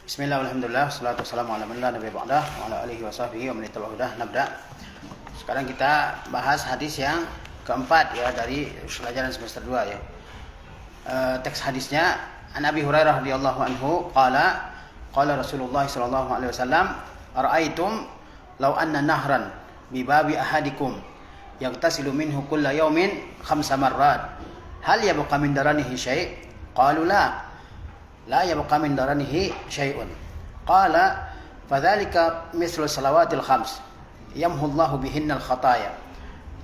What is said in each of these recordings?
Bismillah, alhamdulillah, salatu wassalamu ala man la nabiyya ba'dah wa ala alihi wa sahbihi wa man ittaba'a hudah. Nabda. Sekarang kita bahas hadis yang keempat ya dari pelajaran semester 2 ya. Teks hadisnya An Abi Hurairah radhiyallahu anhu qala Rasulullah sallallahu alaihi wasallam ara'aitum law anna nahran bi babi ahadikum yaghtasilu minhu kulla yawmin 5 marrat hal yabqa min daranihi syai'? Qalu la yabqa min daranihi syai'un. Qala fadzalika mithlu salawatil khams yamhu Allahu bihinnal khataya.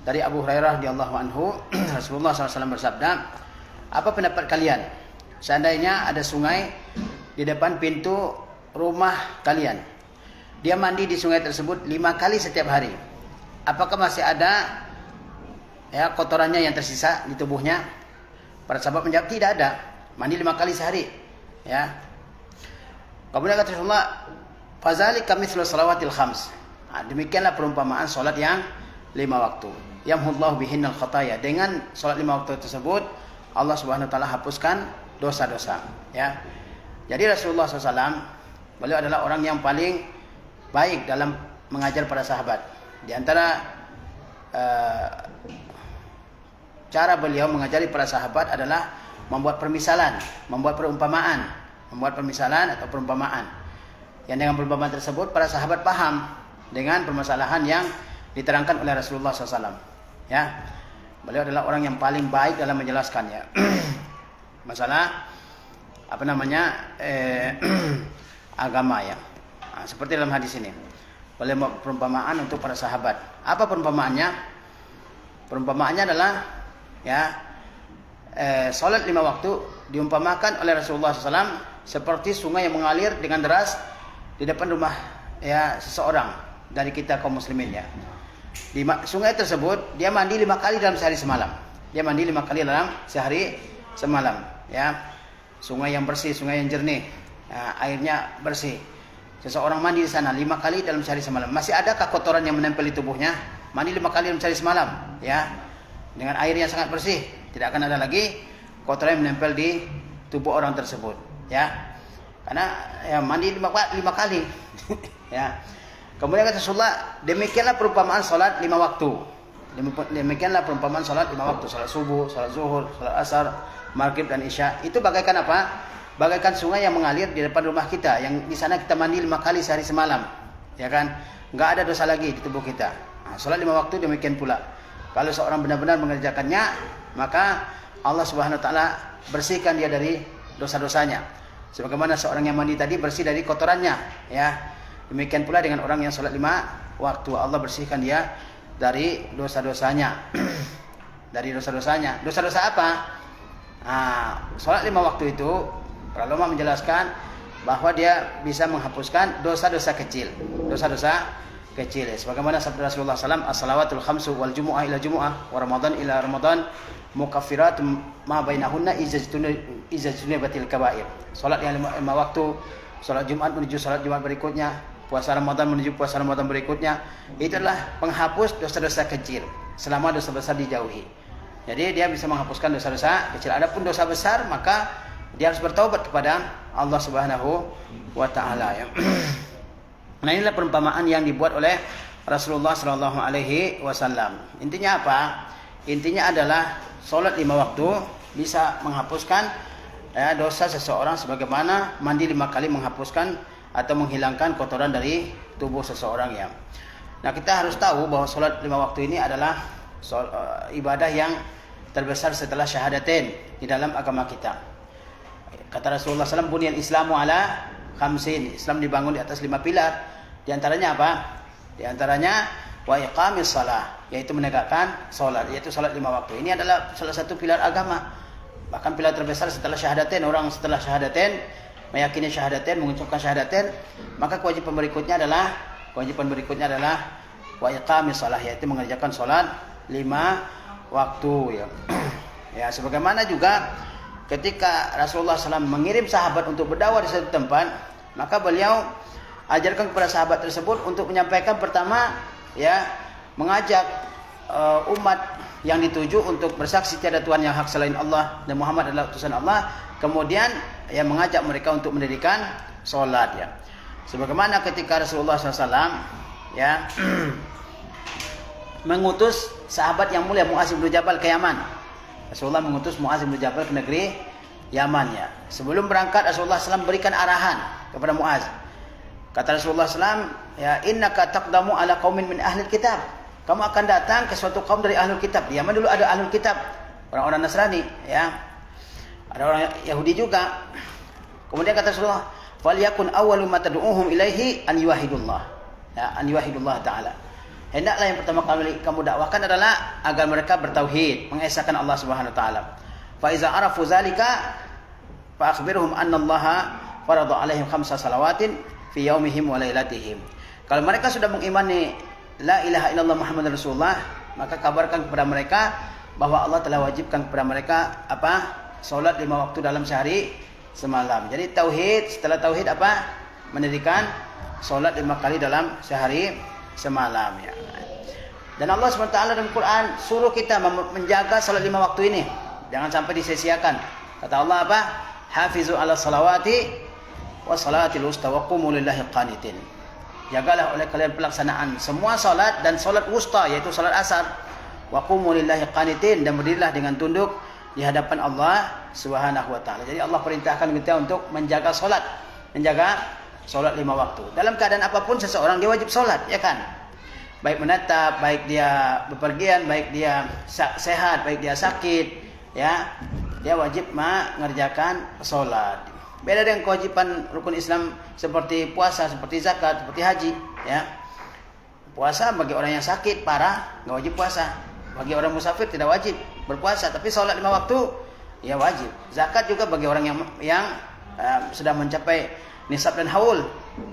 Dari Abu Hurairah radhiyallahu anhu, Rasulullah SAW bersabda, apa pendapat kalian seandainya ada sungai di depan pintu rumah kalian, dia mandi di sungai tersebut 5 kali setiap hari, apakah masih ada ya kotorannya yang tersisa di tubuhnya? Para sahabat menjawab, tidak ada, mandi 5 kali sehari ya. Kemudian kata Rasulullah, fadzalika mithlu salawatil khams. Nah, demikianlah perumpamaan salat yang 5 waktu. Yamhullahu bihinnal khataya. Dengan salat 5 waktu tersebut Allah Subhanahu wa taala hapuskan dosa-dosa ya. Jadi Rasulullah SAW beliau adalah orang yang paling baik dalam mengajar para sahabat. Di antara cara beliau mengajari para sahabat adalah membuat permisalan, membuat perumpamaan, atau perumpamaan. Yang dengan perumpamaan tersebut para sahabat paham dengan permasalahan yang diterangkan oleh Rasulullah SAW. Ya, beliau adalah orang yang paling baik dalam menjelaskannya. Masalah agama ya. Nah, seperti dalam hadis ini, beliau membuat perumpamaan untuk para sahabat. Apa perumpamaannya? Perumpamaannya adalah ya. Salat 5 waktu diumpamakan oleh Rasulullah SAW seperti sungai yang mengalir dengan deras di depan rumah ya seseorang dari kita kaum muslimin ya. Di sungai tersebut dia mandi 5 kali dalam sehari semalam. Dia mandi 5 kali dalam sehari semalam ya. Sungai yang bersih, sungai yang jernih, ya, airnya bersih. Seseorang mandi di sana 5 kali dalam sehari semalam. Masih adakah kotoran yang menempel di tubuhnya? Mandi 5 kali dalam sehari semalam ya. Dengan air yang sangat bersih, tidak akan ada lagi kotoran yang menempel di tubuh orang tersebut ya, karena ya mandi 5 kali ya. Kemudian kata Rasulullah, demikianlah perumpamaan salat 5 waktu. Demikianlah perumpamaan salat 5 waktu, salat subuh, salat zuhur, salat asar, maghrib dan isya. Itu bagaikan apa? Bagaikan sungai yang mengalir di depan rumah kita, yang di sana kita mandi 5 kali sehari semalam ya kan, enggak ada dosa lagi di tubuh kita. Nah, salat 5 waktu demikian pula. Kalau seorang benar-benar mengerjakannya, maka Allah Subhanahu wa taala bersihkan dia dari dosa-dosanya. Sebagaimana seorang yang mandi tadi bersih dari kotorannya, ya. Demikian pula dengan orang yang salat 5 waktu, Allah bersihkan dia dari dosa-dosanya. Dari dosa-dosanya. Dosa-dosa apa? Salat 5 waktu itu para ulama menjelaskan bahwa dia bisa menghapuskan dosa-dosa kecil. Dosa-dosa kecil ya. Sebagaimana sabda Rasulullah SAW, as-salawatul khamsu wal jumu'ah ila jumu'ah wa ramadan ila ramadan mukaffiratun ma bainahunna izajtunabatil kaba'ir. Salat yang 5 waktu, salat Jumat menuju salat Jumat berikutnya, puasa Ramadan menuju puasa Ramadan berikutnya, itu adalah penghapus dosa-dosa kecil selama dosa besar dijauhi. Jadi dia bisa menghapuskan dosa-dosa kecil. Adapun dosa besar maka dia harus bertaubat kepada Allah Subhanahu wa taala ya. Nah, inilah perumpamaan yang dibuat oleh Rasulullah Sallallahu Alaihi Wasallam. Intinya apa? Intinya adalah salat 5 waktu bisa menghapuskan dosa seseorang, sebagaimana mandi 5 kali menghapuskan atau menghilangkan kotoran dari tubuh seseorang ya. Nah, kita harus tahu bahwa salat 5 waktu ini adalah ibadah yang terbesar setelah syahadatain di dalam agama kita. Kata Rasulullah SAW, bunyal Islamu ala khamsin. Islam dibangun di atas 5 pilar. Di antaranya apa? Di antaranya wa iqamis shalah, yaitu menegakkan salat, yaitu salat 5 waktu. Ini adalah salah satu pilar agama. Bahkan pilar terbesar setelah syahadatain. Orang setelah syahadatain, meyakini syahadatain, mengucapkan syahadatain, maka kewajiban berikutnya adalah wa iqamis shalah, yaitu mengerjakan salat 5 waktu ya. Ya, sebagaimana juga ketika Rasulullah SAW mengirim sahabat untuk berdakwah di satu tempat, maka beliau ajarkan kepada sahabat tersebut untuk menyampaikan pertama ya, mengajak umat yang dituju untuk bersaksi tiada Tuhan yang hak selain Allah dan Muhammad adalah utusan Allah. Kemudian mengajak mereka untuk mendirikan solat ya. Sebagaimana ketika Rasulullah SAW ya mengutus sahabat yang mulia Mu'adz bin Jabal ke Yaman. Rasulullah mengutus Mu'adz bin Jabal ke negeri Yaman ya. Sebelum berangkat Rasulullah SAW berikan arahan kepada Mu'adz. Kata Rasulullah SAW, ya innaka taqdamu ala qaumin min ahli kitab. Kamu akan datang ke suatu kaum dari ahlul kitab. Di Yaman dulu ada ahlul kitab, orang-orang Nasrani ya. Ada orang Yahudi juga. Kemudian kata Rasulullah, "Falyakun awwalu ma tad'uuhum ilaihi an yuwahhidullah." Ya, an yuwahhidullah taala. Hendaklah yang pertama kali kamu dakwahkan adalah agar mereka bertauhid, mengesahkan Allah Subhanahu wa taala. Fa iza arafu zalika fa akhbirhum anna Allah farada alaihim khamsa salawatin fi yaumihim wa lailatihim. Kalau mereka sudah mengimani la ilaha illallah Muhammadur Rasulullah, maka kabarkan kepada mereka bahwa Allah telah wajibkan kepada mereka apa? Salat 5 waktu dalam sehari semalam. Jadi tauhid, setelah tauhid apa? Mendirikan salat 5 kali dalam sehari semalam ya. Dan Allah SWT dalam Quran suruh kita menjaga salat 5 waktu ini. Jangan sampai disia-siakan. Kata Allah apa? Hafizu ala salawati wa salatil wusta wa qumu lillahi qanitin. Jagalah oleh kalian pelaksanaan semua salat dan salat wusta, yaitu salat asar. Wa qumu lillahi qanitin, dan berdirilah dengan tunduk di hadapan Allah Subhanahu wa taala. Jadi Allah perintahkan kita untuk menjaga salat, menjaga salat 5 waktu. Dalam keadaan apapun seseorang dia wajib salat, ya kan? Baik menetap, baik dia bepergian, baik dia sehat, baik dia sakit, ya, dia wajib mengerjakan salat. Beda dengan kewajiban rukun Islam seperti puasa, seperti zakat, seperti haji, ya. Puasa bagi orang yang sakit parah enggak wajib puasa. Bagi orang musafir tidak wajib berpuasa, tapi salat 5 waktu ya wajib. Zakat juga bagi orang yang sudah mencapai nisab dan haul.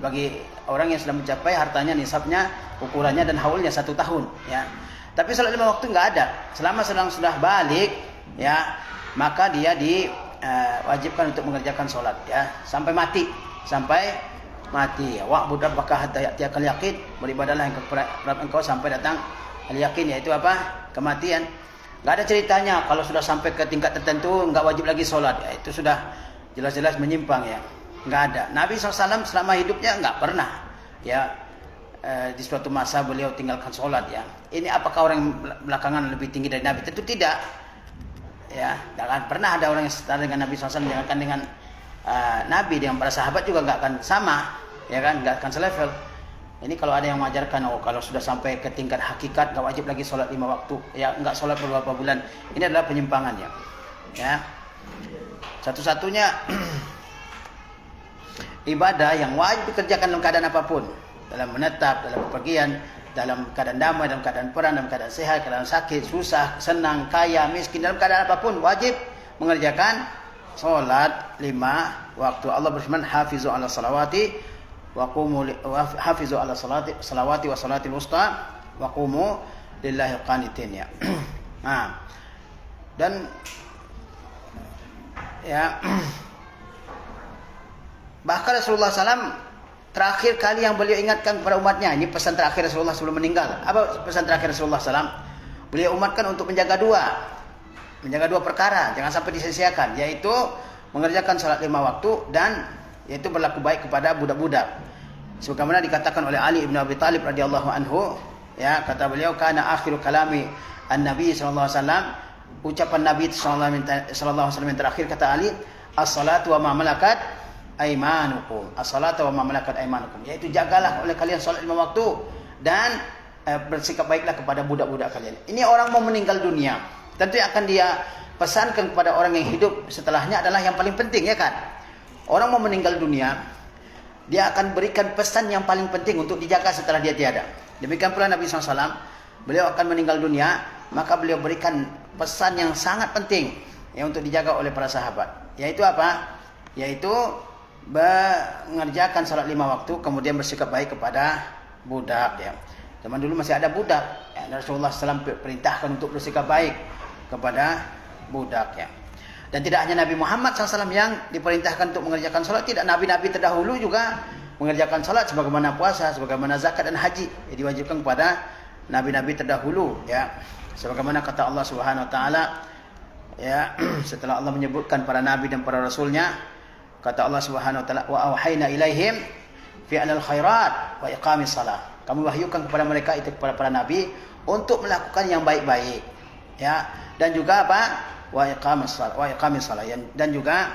Bagi orang yang sudah mencapai hartanya, nisabnya, ukurannya dan haulnya 1 tahun, ya. Tapi salat 5 waktu enggak ada. Selama sedang sudah balik, ya, maka dia diwajibkan untuk mengerjakan salat, ya, sampai mati, ya. Wa'bud rabbaka hatta ya'tiyakal yaqin, beribadahlah kepada engkau sampai datang al-yaqin, yaitu apa? Kematian. Enggak ada ceritanya kalau sudah sampai ke tingkat tertentu enggak wajib lagi salat, ya, itu sudah jelas-jelas menyimpang, ya. Enggak ada. Nabi SAW selama hidupnya enggak pernah, ya, di suatu masa beliau tinggalkan salat, ya. Ini apakah orang belakangan lebih tinggi dari Nabi? Tentu tidak. Ya, jangan pernah ada orang yang setara dengan Nabi SAW, jangan dengan Nabi, dengan para sahabat juga enggak akan sama, ya kan, enggak akan selevel. Ini kalau ada yang mengajarkan, oh kalau sudah sampai ke tingkat hakikat enggak wajib lagi salat 5 waktu, ya enggak salat beberapa bulan. Ini adalah penyimpangan, ya. Ya. Satu-satunya ibadah yang wajib dikerjakan dalam keadaan apapun, dalam menetap, dalam bepergian, dalam keadaan damai, dalam keadaan perang, dalam keadaan sehat, keadaan sakit, susah, senang, kaya, miskin, dalam keadaan apapun wajib mengerjakan salat 5 waktu. Allah berfirman, hafizu ala salawati wa qumu hafizu ala salawati wa salatil wusta wa qumu lillahi qanitin, ya. Nah, dan ya bahkan Rasulullah SAW terakhir kali yang beliau ingatkan kepada umatnya, ini pesan terakhir Rasulullah sebelum meninggal. Apa pesan terakhir Rasulullah SAW? Beliau umatkan untuk menjaga dua perkara, jangan sampai disia-siakan, yaitu mengerjakan salat 5 waktu dan yaitu berlaku baik kepada budak-budak. Sebagaimana dikatakan oleh Ali bin Abi Thalib radhiyallahu anhu, ya, kata beliau, kana akhiru kalami an-nabi sallallahu alaihi wasallam, ucapan Nabi sallallahu alaihi wasallam yang terakhir, kata Ali, as-salatu wa ma malakat aimanukum, as-salatu wa ma malakat aimanukum, yaitu jagalah oleh kalian salat 5 waktu dan bersikap baiklah kepada budak-budak kalian. Ini orang mau meninggal dunia, tentu yang akan dia pesankan kepada orang yang hidup setelahnya adalah yang paling penting, ya kan? Orang mau meninggal dunia, dia akan berikan pesan yang paling penting untuk dijaga setelah dia tiada. Demikian pula Nabi SAW, beliau akan meninggal dunia, maka beliau berikan pesan yang sangat penting, ya, untuk dijaga oleh para sahabat. Yaitu apa? Yaitu mengerjakan salat 5 waktu, kemudian bersikap baik kepada budak, ya. Zaman dulu masih ada budak, ya. Rasulullah SAW perintahkan untuk bersikap baik kepada budak, ya. Dan tidak hanya Nabi Muhammad SAW yang diperintahkan untuk mengerjakan salat, tidak, nabi-nabi terdahulu juga mengerjakan salat sebagaimana puasa, sebagaimana zakat dan haji, ya, diwajibkan kepada nabi-nabi terdahulu, ya. Sebagaimana kata Allah Subhanahu wa taala, ya, setelah Allah menyebutkan para nabi dan para rasulnya, Kata Allah Subhanahu wa taala, wa auhayna ilaihim fi'lal khairat wa iqamis shalah. Kami wahyukan kepada mereka, itu kepada para nabi, untuk melakukan yang baik-baik, ya, dan juga apa? Wa iqamis shalah, dan juga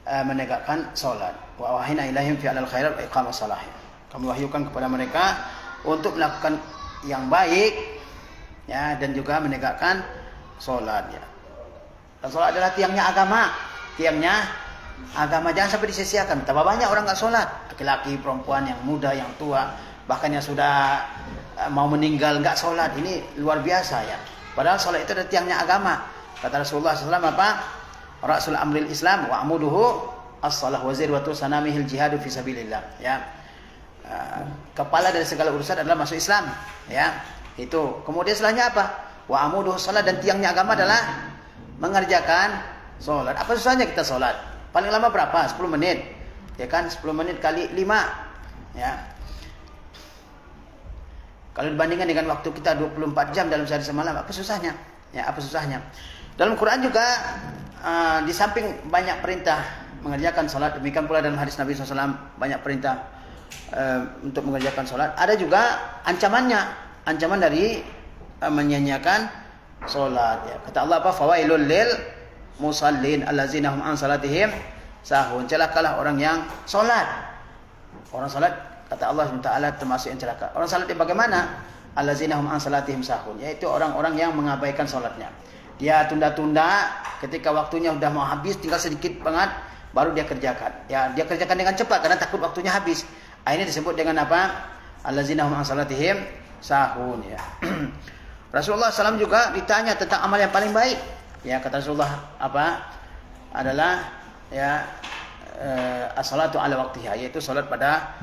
menegakkan salat. Wa auhayna ilaihim fi'lal khairat wa iqamis shalah. Kami wahyukan kepada mereka untuk melakukan yang baik, ya, dan juga menegakkan salat, ya. Dan salat adalah tiangnya agama, jangan sampai disia-siakan. Betapa banyak orang enggak salat, laki-laki, perempuan, yang muda, yang tua, bahkan yang sudah mau meninggal enggak salat. Ini luar biasa, ya. Padahal salat itu adalah tiangnya agama. Kata Rasulullah SAW apa? Rasul amril Islam wa amuduhu as-salah wa zirwatu sanamihil jihadu fi sabilillah, ya. Kepala dari segala urusan adalah masuk Islam, ya. Itu. Kemudian setelahnya apa? Wa amuduhu salat, dan tiangnya agama adalah mengerjakan salat. Apa susahnya kita salat? Paling lama berapa? 10 menit. Ya kan? 10 menit kali 5. Ya. Kalau dibandingkan dengan waktu kita 24 jam dalam sehari semalam, apa susahnya? Ya, apa susahnya? Dalam Quran juga di samping banyak perintah mengerjakan salat, demikian pula dalam hadis Nabi SAW banyak perintah untuk mengerjakan salat. Ada juga ancaman dari menyanyiakan salat, ya. Kata Allah apa? Fawailul lil musallin allazina hum an salatihim sahun. Celakalah orang yang salat. Orang salat, kata Allah SWT, termasuk yang celaka. Orang salat yang bagaimana? Allazina hum an salatihim sahun, yaitu orang-orang yang mengabaikan salatnya. Dia tunda-tunda, ketika waktunya sudah mau habis, tinggal sedikit banget, baru dia kerjakan. Ya, dia kerjakan dengan cepat karena takut waktunya habis. Ini disebut dengan apa? Allazina hum an salatihim sahun, ya. Rasulullah SAW juga ditanya tentang amal yang paling baik. Ya, kata Rasulullah apa? Adalah, ya, as-salatu ala waktiha, yaitu salat pada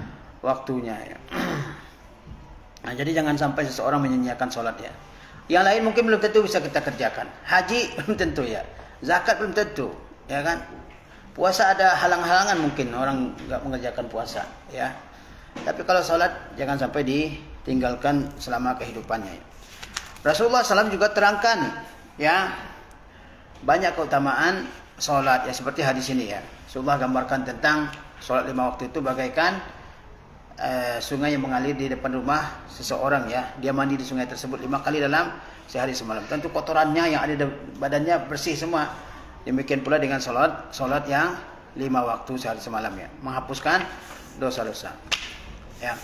waktunya, ya. Nah, jadi jangan sampai seseorang menyanyiakan salat, ya. Yang lain mungkin belum tentu bisa kita kerjakan. Haji belum tentu, ya. Zakat belum tentu, ya kan? Puasa ada halang-halangan, mungkin orang enggak mengerjakan puasa, ya. Tapi kalau salat jangan sampai ditinggalkan selama kehidupannya, ya. Rasulullah SAW juga terangkan, ya, banyak keutamaan salat, ya, seperti hadis ini, ya. Rasulullah gambarkan tentang salat 5 waktu itu bagaikan sungai yang mengalir di depan rumah seseorang, ya. Dia mandi di sungai tersebut 5 kali dalam sehari semalam. Tentu kotorannya yang ada di badannya bersih semua. Demikian pula dengan salat yang 5 waktu sehari semalam, ya, menghapuskan dosa-dosa, ya.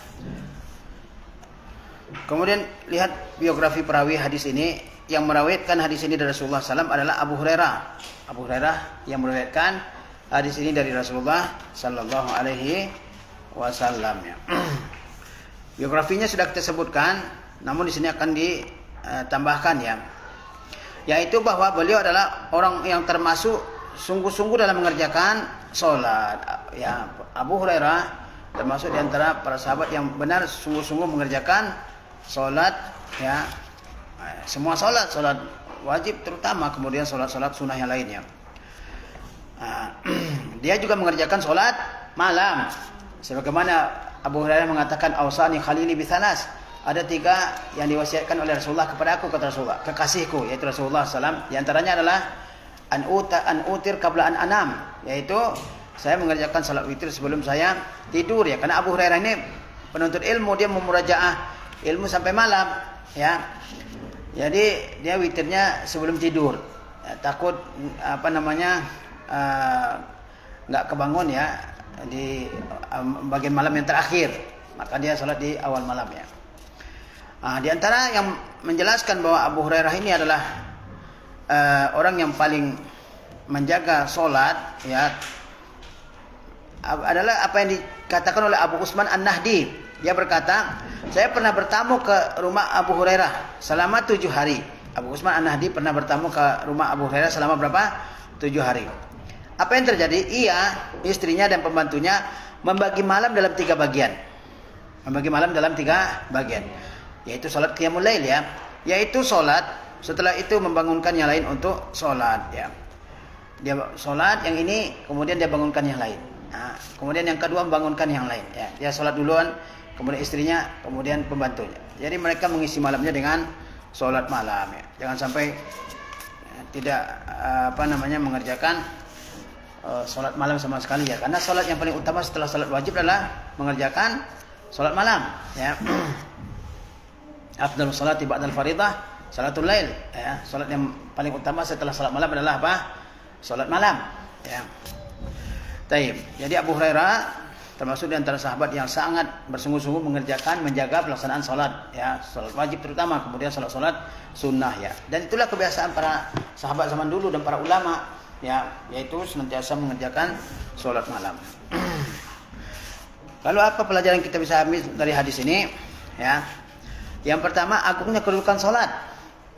Kemudian lihat biografi perawi hadis ini. Yang merawiatkan hadis ini dari Rasulullah SAW adalah Abu Hurairah. Abu Hurairah yang merawiatkan hadis ini dari Rasulullah Sallallahu Alaihi Wasallam, ya. Biografinya sudah kita sebutkan, namun di sini akan ditambahkan, ya, yaitu bahwa beliau adalah orang yang termasuk sungguh-sungguh dalam mengerjakan salat, ya. Abu Hurairah termasuk di antara para sahabat yang benar sungguh-sungguh mengerjakan salat, ya. Semua salat wajib terutama, kemudian salat sunnah yang lainnya. Dia juga mengerjakan salat malam. Sebagaimana Abu Hurairah mengatakan, "Ausani khalili bithalas." Ada 3 yang diwasiatkan oleh Rasulullah kepada aku, kata Rasulullah, kekasihku, yaitu Rasulullah SAW. Di antaranya adalah an utir qabla an anam, yaitu saya mengerjakan salat witir sebelum saya tidur, ya. Karena Abu Hurairah ini penuntut ilmu, dia memurajaah ilmu sampai malam, ya. Jadi dia witirnya sebelum tidur, ya, takut nggak kebangun, ya, di bagian malam yang terakhir, maka dia salat di awal malam, ya. Di antara yang menjelaskan bahwa Abu Hurairah ini adalah orang yang paling menjaga salat, ya, adalah apa yang dikatakan oleh Abu Utsman An-Nahdi. Dia berkata, saya pernah bertamu ke rumah Abu Hurairah selama 7 hari. Abu Utsman An-Nahdi pernah bertamu ke rumah Abu Hurairah selama berapa? 7 hari. Apa yang terjadi? Ia, istrinya dan pembantunya membagi malam dalam 3 bagian. Membagi malam dalam 3 bagian. Yaitu salat qiyamul lail, ya. Yaitu salat, setelah itu membangunkan yang lain untuk salat, ya. Dia salat yang ini, kemudian dia bangunkan yang lain. Kemudian yang kedua membangunkan yang lain, ya. Dia salat duluan, kemudian istrinya, kemudian pembantunya. Jadi mereka mengisi malamnya dengan salat malam, ya. Jangan sampai tidak mengerjakan solat malam sama sekali ya. Karena solat yang paling utama setelah solat wajib adalah mengerjakan solat malam ya. Afdhalus sholati ba'dal faridah salatul lail ya. Solat yang paling utama setelah solat malam adalah apa? Solat malam ya. Taib. Jadi Abu Hurairah termasuk di antara sahabat yang sangat bersungguh-sungguh menjaga pelaksanaan salat ya, salat wajib terutama, kemudian salat-salat sunnah ya. Dan itulah kebiasaan para sahabat zaman dulu dan para ulama ya, yaitu senantiasa mengerjakan salat malam. Lalu apa pelajaran kita bisa ambil dari hadis ini ya? Yang pertama, agungnya kedudukan salat.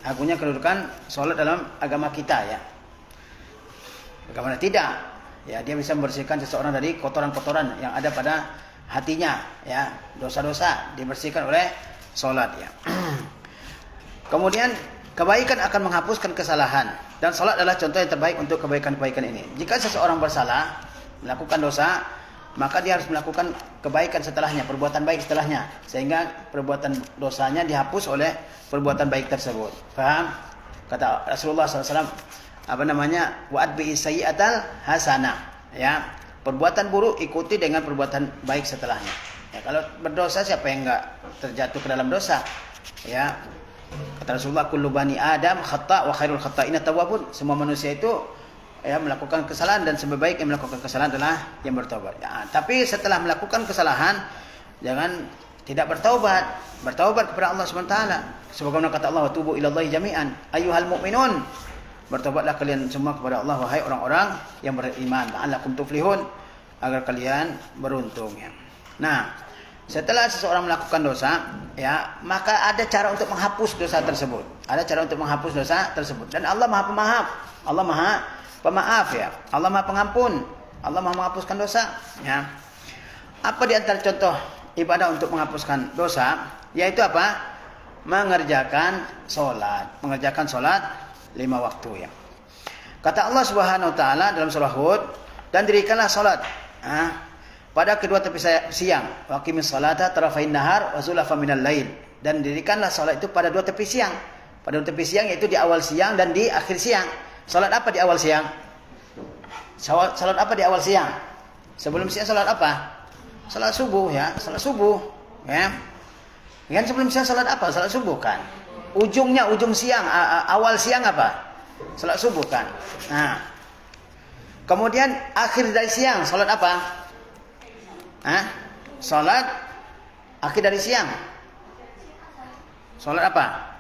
Agungnya kedudukan salat dalam agama kita ya. Bagaimana tidak? Ya, dia bisa membersihkan seseorang dari kotoran-kotoran yang ada pada hatinya ya, dosa-dosa dibersihkan oleh salat ya. Kemudian kebaikan akan menghapuskan kesalahan dan salat adalah contoh yang terbaik untuk kebaikan-kebaikan ini. Jika seseorang bersalah, melakukan dosa, maka dia harus melakukan kebaikan setelahnya, perbuatan baik setelahnya, sehingga perbuatan dosanya dihapus oleh perbuatan baik tersebut. Paham? Kata Rasulullah SAW, wa'ad bi sayyi'atal hasanah ya, perbuatan buruk ikuti dengan perbuatan baik setelahnya ya. Kalau berdosa, siapa yang enggak terjatuh ke dalam dosa ya. Kata Rasulullah, kullu bani adam khata' wa khairul khata'ina tawwabun, semua manusia itu ya melakukan kesalahan dan sebaik yang melakukan kesalahan adalah yang bertaubat ya. Tapi setelah melakukan kesalahan jangan tidak bertaubat kepada Allah SWT. Sebagaimana kata Allah, tubu ilallahi jami'an ayyuhal mu'minun, bertobatlah kalian semua kepada Allah wahai orang-orang yang beriman, la'allakum tuflihun, agar kalian beruntung ya. Nah, setelah seseorang melakukan dosa ya, maka ada cara untuk menghapus dosa tersebut. Ada cara untuk menghapus dosa tersebut. Dan Allah Maha Pemaaf. Allah Maha Pemaaf ya. Allah Maha Pengampun. Allah Maha menghapuskan dosa ya. Apa di antara contoh ibadah untuk menghapuskan dosa? Yaitu apa? Mengerjakan salat. Mengerjakan salat 5 waktu ya. Kata Allah Subhanahu wa taala dalam surah Hud, dan dirikanlah salat pada kedua tepi siang. Waqimis salata tarafain nahar wa zulafan minal lail. Dan dirikanlah salat itu pada dua tepi siang. Pada dua tepi siang yaitu di awal siang dan di akhir siang. Salat apa di awal siang? Salat apa di awal siang? Sebelum siang salat apa? Salat subuh ya, salat subuh ya. Kan sebelum siang salat apa? Salat subuh kan. Ujung siang, awal siang apa? Salat subuh kan. Nah, kemudian akhir dari siang, salat apa? Salat akhir dari siang. Salat apa?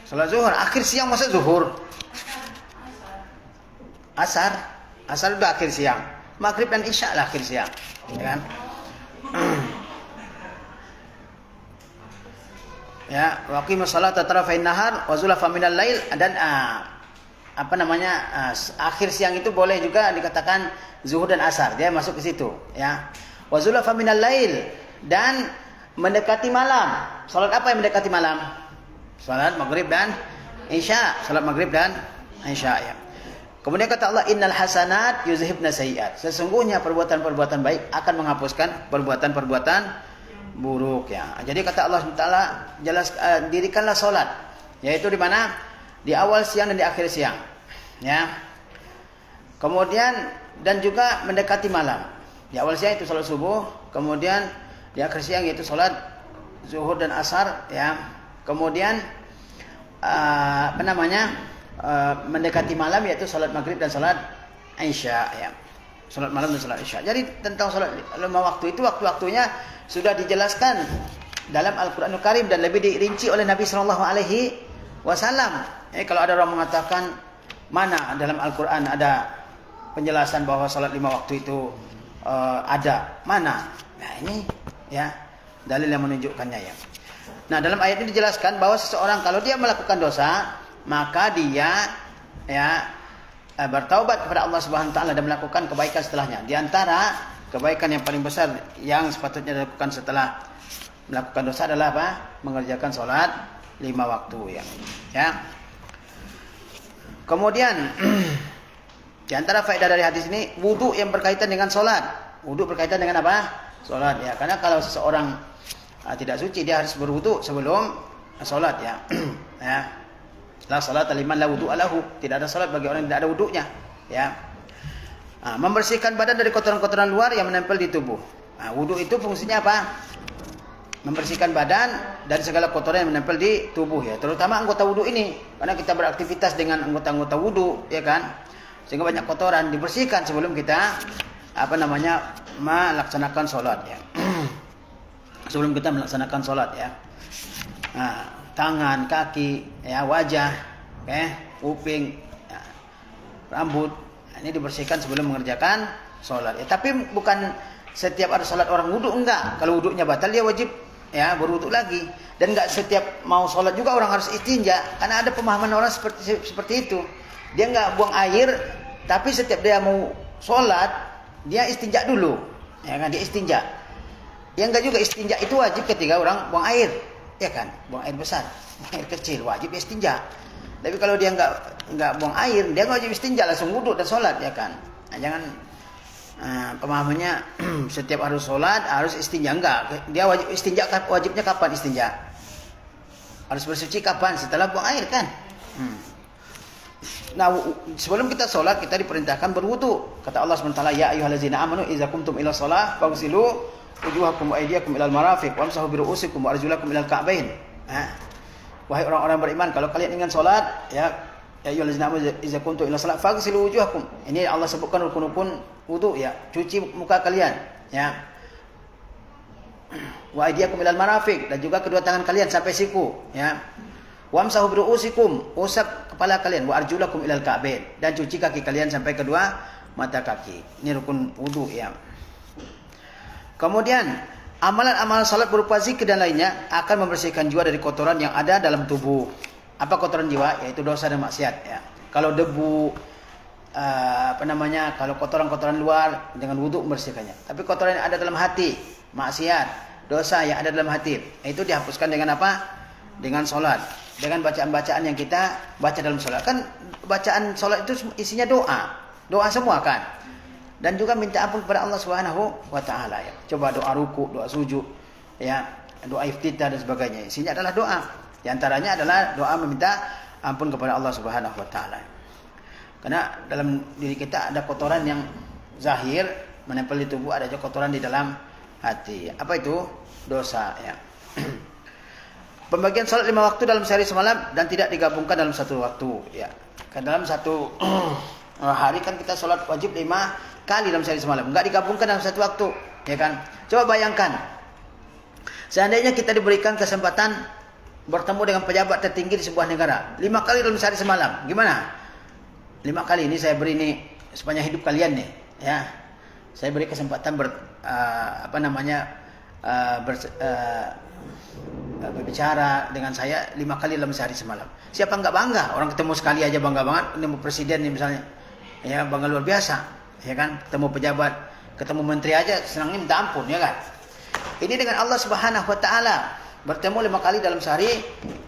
Salat zuhur. Akhir siang masa zuhur? Asar. Asar itu akhir siang. Maghrib dan isya lah akhir siang. Ya kan? Ya, waqimus salata tarafain nahar wa zulafan minal lail. Dan akhir siang itu boleh juga dikatakan zuhur dan asar, dia masuk ke situ ya. Wa zulafan minal lail, dan mendekati malam. Salat apa yang mendekati malam? Salat maghrib dan isya. Salat maghrib dan isya ya. Kemudian kata Allah, innal hasanat yuzhibna sayyi'at, sesungguhnya perbuatan-perbuatan baik akan menghapuskan perbuatan-perbuatan buruk ya. Jadi kata Allah Taala, dirikanlah salat, yaitu di mana? Di awal siang dan di akhir siang ya. Kemudian dan juga mendekati malam. Di awal siang itu salat subuh, kemudian di akhir siang yaitu salat zuhur dan asar ya. Kemudian mendekati malam yaitu salat maghrib dan salat isya ya. Salat malam dan salat isya. Jadi tentang salat 5 waktu itu, waktu-waktunya sudah dijelaskan dalam Al-Qur'anul Karim dan lebih dirinci oleh Nabi sallallahu alaihi wasallam. Kalau ada orang mengatakan mana dalam Al-Qur'an ada penjelasan bahwa salat 5 waktu itu ada, mana? Nah, ini ya dalil yang menunjukkannya ya. Nah, dalam ayat ini dijelaskan bahwa seseorang kalau dia melakukan dosa, maka dia ya bertaubat kepada Allah Subhanahu wa taala dan melakukan kebaikan setelahnya. Di antara kebaikan yang paling besar yang sepatutnya dilakukan setelah melakukan dosa adalah apa? Mengerjakan salat 5 waktu ya. Ya. Kemudian di antara faedah dari hadis ini, wudu yang berkaitan dengan salat. Wudu berkaitan dengan apa? Salat ya. Karena kalau seseorang tidak suci, dia harus berwudu sebelum salat ya. Ya. La salata liman la wudu'a lahu. Tidak ada salat bagi orang yang tidak ada wudunya ya. Membersihkan badan dari kotoran-kotoran luar yang menempel di tubuh. Wudu itu fungsinya apa? Membersihkan badan dari segala kotoran yang menempel di tubuh ya, terutama anggota wudu ini, karena kita beraktivitas dengan anggota-anggota wudu ya kan, sehingga banyak kotoran dibersihkan sebelum kita melaksanakan sholat ya. Sebelum kita melaksanakan sholat ya. Tangan, kaki, ya, wajah, kuping, ya, rambut, ini dibersihkan sebelum mengerjakan sholat ya. Tapi bukan setiap ada sholat orang wudu, enggak. Kalau wudunya batal dia wajib ya berwudu lagi, dan enggak setiap mau sholat juga orang harus istinja, karena ada pemahaman orang seperti itu. Dia enggak buang air, tapi setiap dia mau sholat dia istinja dulu, ya kan, dia istinja. Yang enggak juga, istinja itu wajib ketika orang buang air, ya kan, buang air besar, buang air kecil wajib istinja. Tapi kalau dia enggak buang air, dia enggak wajib istinja, langsung wudu dan sholat, ya kan. Jangan pemahamannya setiap harus sholat harus istinja, enggak. Dia wajib istinja, wajibnya kapan istinja? Harus bersuci kapan? Setelah buang air kan. Nah, sebelum kita sholat kita diperintahkan berwudu. Kata Allah SWT, ya ayyuhallazina amanu idza qumtum ila shalah faghsilu wujuhakum wa aydiyakum ilal marafiq wamsahu bi ru'usikum wa arjulakum ilal ka'bain. Wahai orang-orang beriman, kalau kalian ingin sholat, ya ayyuhallazina amanu idza qumtum ila shalah faghsilu wujuhakum. Ini Allah sebutkan rukun-rukun wudu ya, cuci muka kalian ya. Wa aydiyakum ilal marafiq, dan juga kedua tangan kalian sampai siku ya. Wamsahu bi ru'usikum, usap kepala kalian, wa arjulakum ilal ka'bain, dan cuci kaki kalian sampai kedua mata kaki. Ini rukun wudu ya. Kemudian amalan-amalan salat berupa zikir dan lainnya akan membersihkan jiwa dari kotoran yang ada dalam tubuh. Apa kotoran jiwa? Yaitu dosa dan maksiat ya. Kalau debu, kalau kotoran-kotoran luar dengan wudu membersihkannya. Tapi kotoran yang ada dalam hati, maksiat, dosa yang ada dalam hati, itu dihapuskan dengan apa? Dengan sholat, dengan bacaan-bacaan yang kita baca dalam sholat. Kan bacaan sholat itu isinya doa semua kan. Dan juga minta ampun kepada Allah Subhanahu wa taala ya. Coba doa ruku, doa sujud, ya, doa iftitah dan sebagainya. Isinya adalah doa. Di antaranya adalah doa meminta ampun kepada Allah Subhanahu wa taala. Karena dalam diri kita ada kotoran yang zahir menempel di tubuh, ada juga kotoran di dalam hati. Apa itu? Dosa ya. Pembagian salat 5 waktu dalam sehari semalam dan tidak digabungkan dalam satu waktu ya. Kan dalam satu hari kan kita salat wajib 5 kali dalam sehari semalam, enggak digabungkan dalam satu waktu, ya kan? Coba bayangkan. Seandainya kita diberikan kesempatan bertemu dengan pejabat tertinggi di sebuah negara 5 kali dalam sehari semalam, gimana? 5 kali ini saya beri nih sepanjang hidup kalian nih, ya. Saya beri kesempatan berbicara dengan saya 5 kali dalam sehari semalam. Siapa enggak bangga? Orang ketemu sekali aja bangga banget, ketemu presiden nih misalnya. Ya, bangga luar biasa. Ya kan? Ketemu pejabat, ketemu menteri aja senangnya minta ampun, ya kan? Ini dengan Allah Subhanahu wa taala bertemu 5 kali dalam sehari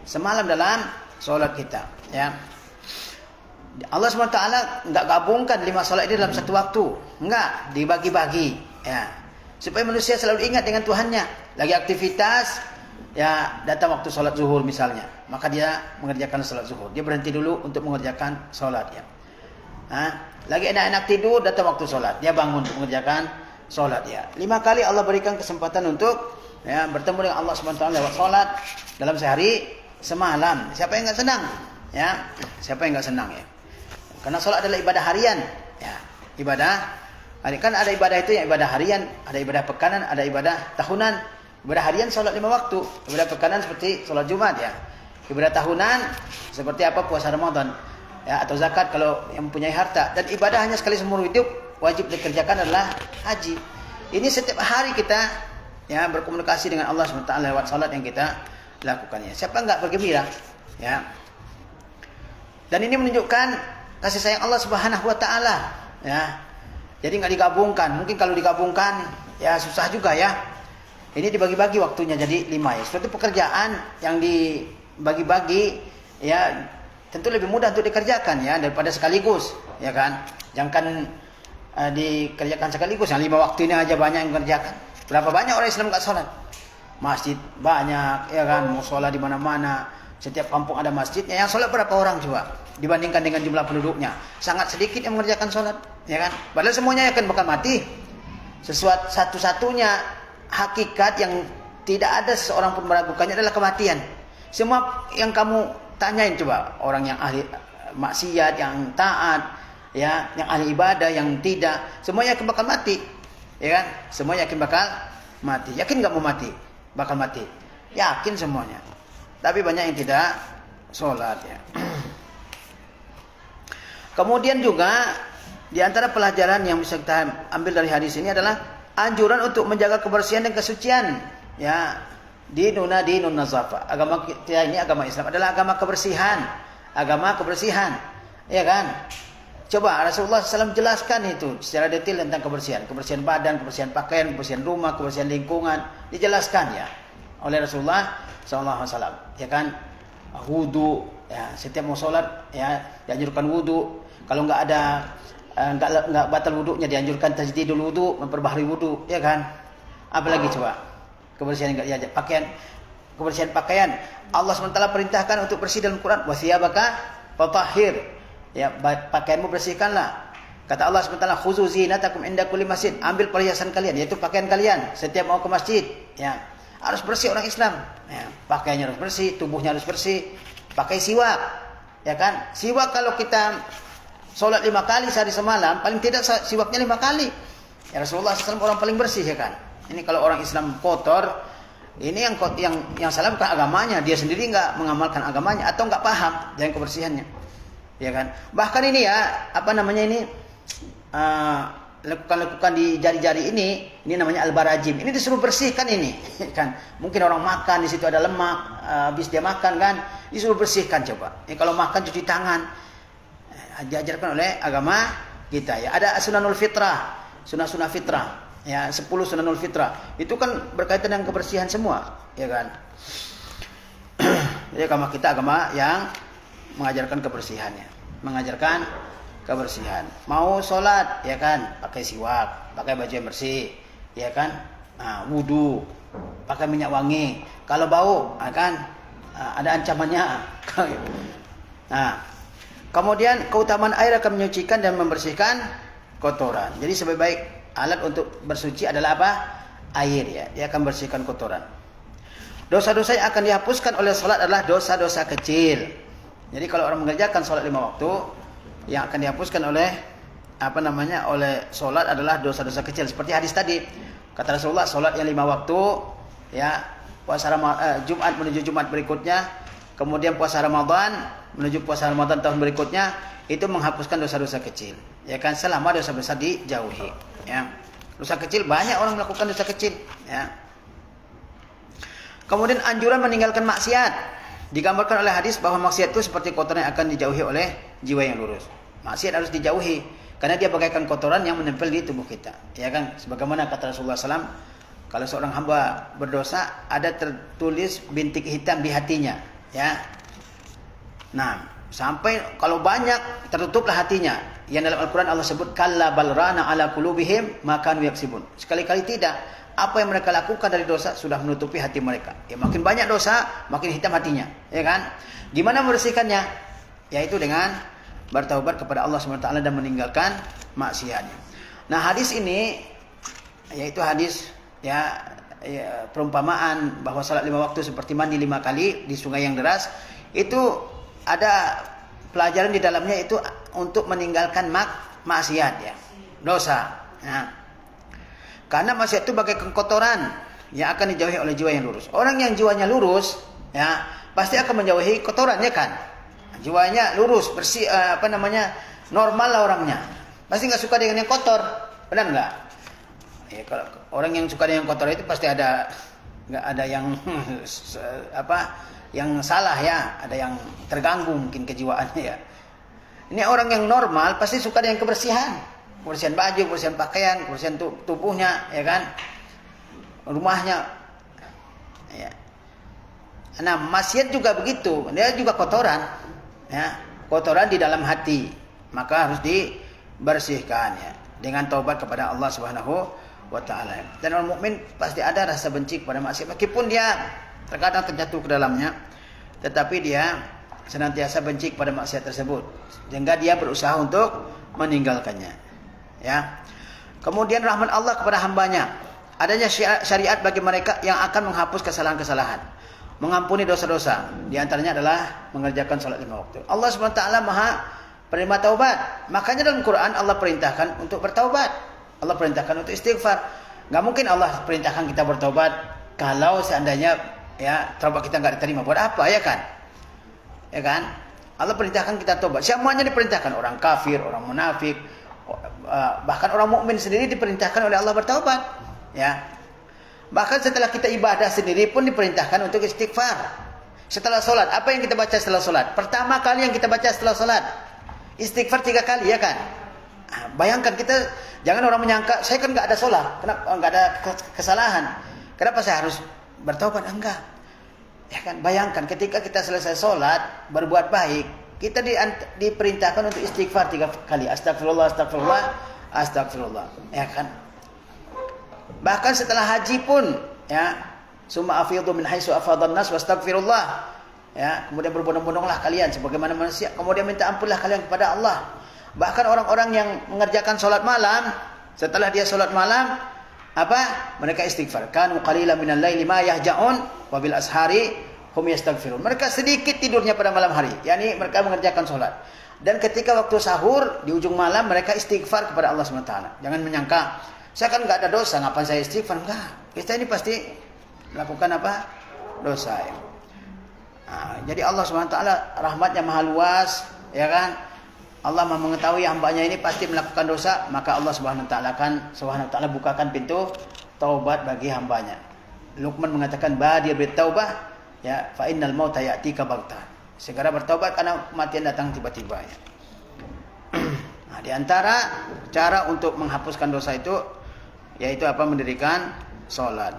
semalam dalam salat kita, ya. Allah SWT enggak gabungkan 5 salat ini dalam satu waktu. Enggak, dibagi-bagi, ya. Supaya manusia selalu ingat dengan Tuhannya. Lagi aktivitas, ya, datang waktu salat zuhur misalnya, maka dia mengerjakan salat zuhur. Dia berhenti dulu untuk mengerjakan salat, ya. Lagi enak-enak tidur, datang waktu salat, dia bangun untuk mengerjakan salat, ya. 5 kali Allah berikan kesempatan untuk, ya, bertemu dengan Allah SWT lewat salat dalam sehari semalam. Siapa yang enggak senang? Ya, siapa yang enggak senang, ya? Karena salat adalah ibadah harian, ya. Ibadah hari, kan ada ibadah itu yang ibadah harian, ada ibadah pekanan, ada ibadah tahunan. Ibadah harian salat 5 waktu, ibadah pekanan seperti salat Jumat, ya. Ibadah tahunan seperti apa? Puasa Ramadan, ya, atau zakat kalau yang mempunyai harta. Dan ibadah hanya sekali seumur hidup wajib dikerjakan adalah haji. Ini setiap hari kita, ya, berkomunikasi dengan Allah SWT lewat salat yang kita lakukannya. Siapa enggak bergembira, ya? Dan ini menunjukkan kasih sayang Allah Subhanahu wa taala, ya. Jadi enggak digabungkan. Mungkin kalau digabungkan ya susah juga, ya. Ini dibagi-bagi waktunya jadi 5, ya. Suatu pekerjaan yang dibagi-bagi, ya, tentu lebih mudah untuk dikerjakan, ya, daripada sekaligus, ya kan? Jangan dikerjakan sekaligus, yang 5 waktu ini aja banyak yang kerjakan. Berapa banyak orang Islam enggak salat? Masjid banyak, ya kan? Mushola di mana-mana, Setiap kampung ada masjidnya. Yang sholat berapa orang coba? Dibandingkan dengan jumlah penduduknya. Sangat sedikit yang mengerjakan sholat. Ya kan? Padahal semuanya akan bakal mati. Sesuatu satu-satunya hakikat yang tidak ada seorang pun meragukannya adalah kematian. Semua yang kamu tanyain coba. Orang yang ahli maksiat, yang taat, ya, yang ahli ibadah, yang tidak. Semuanya akan bakal mati. Ya kan? Semuanya akan bakal mati. Yakin nggak mau mati? Bakal mati. Yakin semuanya. Tapi banyak yang tidak sholat ya. Kemudian juga di antara pelajaran yang bisa kita ambil dari hadis ini adalah anjuran untuk menjaga kebersihan dan kesucian. Ya, dinun nazafah. Agama kita ini, agama Islam adalah agama kebersihan. Agama kebersihan. Ya kan? Coba Rasulullah SAW jelaskan itu secara detail tentang kebersihan. Kebersihan badan, kebersihan pakaian, kebersihan rumah, kebersihan lingkungan. Dijelaskan ya oleh Rasulullah SAW. Ya kan? Wudu. Ya, setiap mau sholat ya dianjurkan wudu. Kalau nggak ada nggak batal wudunya dianjurkan tajdidul wudu, memperbaharui wudu, ya kan? Apalagi coba kebersihan yang nggak diajak, pakaian, kebersihan pakaian. Allah SWT perintahkan untuk bersih dalam Quran. Wasiyabaka fatahhir. Ya, pakaianmu bersihkanlah. Kata Allah SWT, khuzu zinatakum inda kulli masjid. Ambil perhiasan kalian, yaitu pakaian kalian setiap mau ke masjid. Ya, harus bersih orang Islam. Ya, pakaiannya harus bersih, tubuhnya harus bersih. Pakai siwak, ya kan? Siwak kalau kita sholat 5 kali sehari semalam, paling tidak siwaknya 5 kali. Ya, Rasulullah SAW orang paling bersih, ya kan? Ini kalau orang Islam kotor, ini yang salah bukan agamanya, dia sendiri nggak mengamalkan agamanya atau nggak paham dengan kebersihannya, ya kan? Bahkan ini ya, apa namanya ini, lekukan-lekukan di jari-jari ini namanya al-barajim. Ini disuruh bersihkan ini, kan? Mungkin orang makan di situ ada lemak, habis dia makan kan, disuruh bersihkan coba. Ini kalau makan cuci tangan, diajarkan oleh agama kita ya. Ada sunanul fitrah, sunah-sunah fitrah, ya 10 sunanul fitrah. Itu kan berkaitan dengan kebersihan semua, ya kan? Jadi agama kita agama yang mengajarkan kebersihannya, mengajarkan kebersihan. Mau sholat, ya kan, pakai siwak, pakai baju yang bersih, ya kan? Nah, wudu, pakai minyak wangi. Kalau bau, kan ada ancamannya. Nah, kemudian keutamaan air akan menyucikan dan membersihkan kotoran. Jadi sebaik-baik alat untuk bersuci adalah apa? Air ya. Dia akan bersihkan kotoran. Dosa-dosa yang akan dihapuskan oleh sholat adalah dosa-dosa kecil. Jadi kalau orang mengerjakan sholat 5 waktu, yang akan dihapuskan oleh oleh sholat adalah dosa-dosa kecil. Seperti hadis tadi, kata Rasulullah, sholat yang 5 waktu, ya puasa Jumat menuju Jumat berikutnya, kemudian puasa Ramadan menuju puasa Ramadan tahun berikutnya, itu menghapuskan dosa-dosa kecil. Ya kan, selama dosa besar dijauhi. Ya, dosa kecil banyak orang melakukan dosa kecil. Ya. Kemudian anjuran meninggalkan maksiat. Digambarkan oleh hadis bahwa maksiat itu seperti kotoran yang akan dijauhi oleh jiwa yang lurus. Maksiat harus dijauhi karena dia bagaikan kotoran yang menempel di tubuh kita. Ya kan? Sebagaimana kata Rasulullah SAW, kalau seorang hamba berdosa ada tertulis bintik hitam di hatinya. Ya. Nah, sampai kalau banyak tertutuplah hatinya. Yang dalam Al-Quran Allah sebut kalla balrana ala qulubihim ma kanu yaksibun. Sekali-kali tidak. Apa yang mereka lakukan dari dosa sudah menutupi hati mereka. Ya, makin banyak dosa, makin hitam hatinya, ya kan? Gimana membersihkannya? Yaitu dengan bertaubat kepada Allah SWT dan meninggalkan maksiatnya. Nah, hadis ini yaitu hadis ya perumpamaan bahwa salat 5 waktu seperti mandi 5 kali di sungai yang deras. Itu ada pelajaran di dalamnya, itu untuk meninggalkan maksiat ya, dosa. Ya. Karena maksiat itu bagaikan kotoran yang akan dijauhi oleh jiwa yang lurus. Orang yang jiwanya lurus, ya pasti akan menjauhi kotoran, ya kan? Jiwanya lurus, bersih, normal lah orangnya. Pasti nggak suka dengan yang kotor, benar nggak? Ya, kalau orang yang suka dengan yang kotor itu pasti nggak ada yang yang salah ya, ada yang terganggu mungkin kejiwaannya ya. Ini orang yang normal pasti suka dengan kebersihan. Kebersihan baju, kebersihan pakaian, kebersihan tubuhnya, ya kan? Rumahnya. Ya. Nah, maksiat juga begitu. Dia juga kotoran. Ya, kotoran di dalam hati. Maka harus dibersihkan ya, dengan taubat kepada Allah Subhanahu wa taala. Dan orang mukmin pasti ada rasa benci kepada maksiat meskipun dia terkadang terjatuh ke dalamnya. tetapi dia senantiasa benci kepada maksiat tersebut, sehingga dia berusaha untuk meninggalkannya. Ya. Kemudian rahmat Allah kepada hambanya, adanya syariat bagi mereka yang akan menghapus kesalahan-kesalahan, mengampuni dosa-dosa. Di antaranya adalah mengerjakan salat 5 waktu. Allah SWT Maha penerima taubat. Makanya dalam Quran Allah perintahkan untuk bertaubat. Allah perintahkan untuk istighfar. Enggak mungkin Allah perintahkan kita bertaubat kalau seandainya ya taubat kita enggak diterima. Buat apa, ya kan? Ya kan? Allah perintahkan kita taubat. Semuanya diperintahkan, orang kafir, orang munafik, bahkan orang mukmin sendiri diperintahkan oleh Allah bertaubat. Ya. Bahkan setelah kita ibadah sendiri pun diperintahkan untuk istighfar. Setelah solat, apa yang kita baca setelah solat? Pertama kali yang kita baca setelah solat, istighfar 3 kali, ya kan? Bayangkan kita, jangan orang menyangka saya kan nggak ada solat, kenapa nggak ada kesalahan, kenapa saya harus bertaubat? Enggak, ya kan? Bayangkan ketika kita selesai solat berbuat baik, kita diperintahkan untuk istighfar 3 kali, astagfirullah, astagfirullah, astagfirullah, ya kan? Bahkan setelah haji pun, ya, summa afidhu min haitsu afadhan nas wastaghfirullah. Ya, kemudian berbondong-bondonglah kalian sebagaimana manusia, kemudian minta ampunlah kalian kepada Allah. Bahkan orang-orang yang mengerjakan salat malam, setelah dia salat malam, apa? Mereka istighfar. Kanu qalilan minal laili ma yahja'un wa bil ashari hum yastaghfirun. Mereka sedikit tidurnya pada malam hari, yakni mereka mengerjakan salat. Dan ketika waktu sahur di ujung malam mereka istighfar kepada Allah SWT. Jangan menyangka saya kan nggak ada dosa, ngapain saya istighfar? Enggak. Kita ini pasti melakukan apa? Dosa. Ya. Nah, jadi Allah SWT rahmatnya maha luas, ya kan? Allah maha mengetahui hambanya ini pasti melakukan dosa, maka Allah SWT akan bukakan pintu taubat bagi hambanya. Luqman mengatakan badir bitaubah, ya, fa innal mauta ya'tika baghtah. Segera bertaubat karena kematian datang tiba-tiba, ya. Nah, di antara cara untuk menghapuskan dosa itu yaitu apa? Mendirikan salat.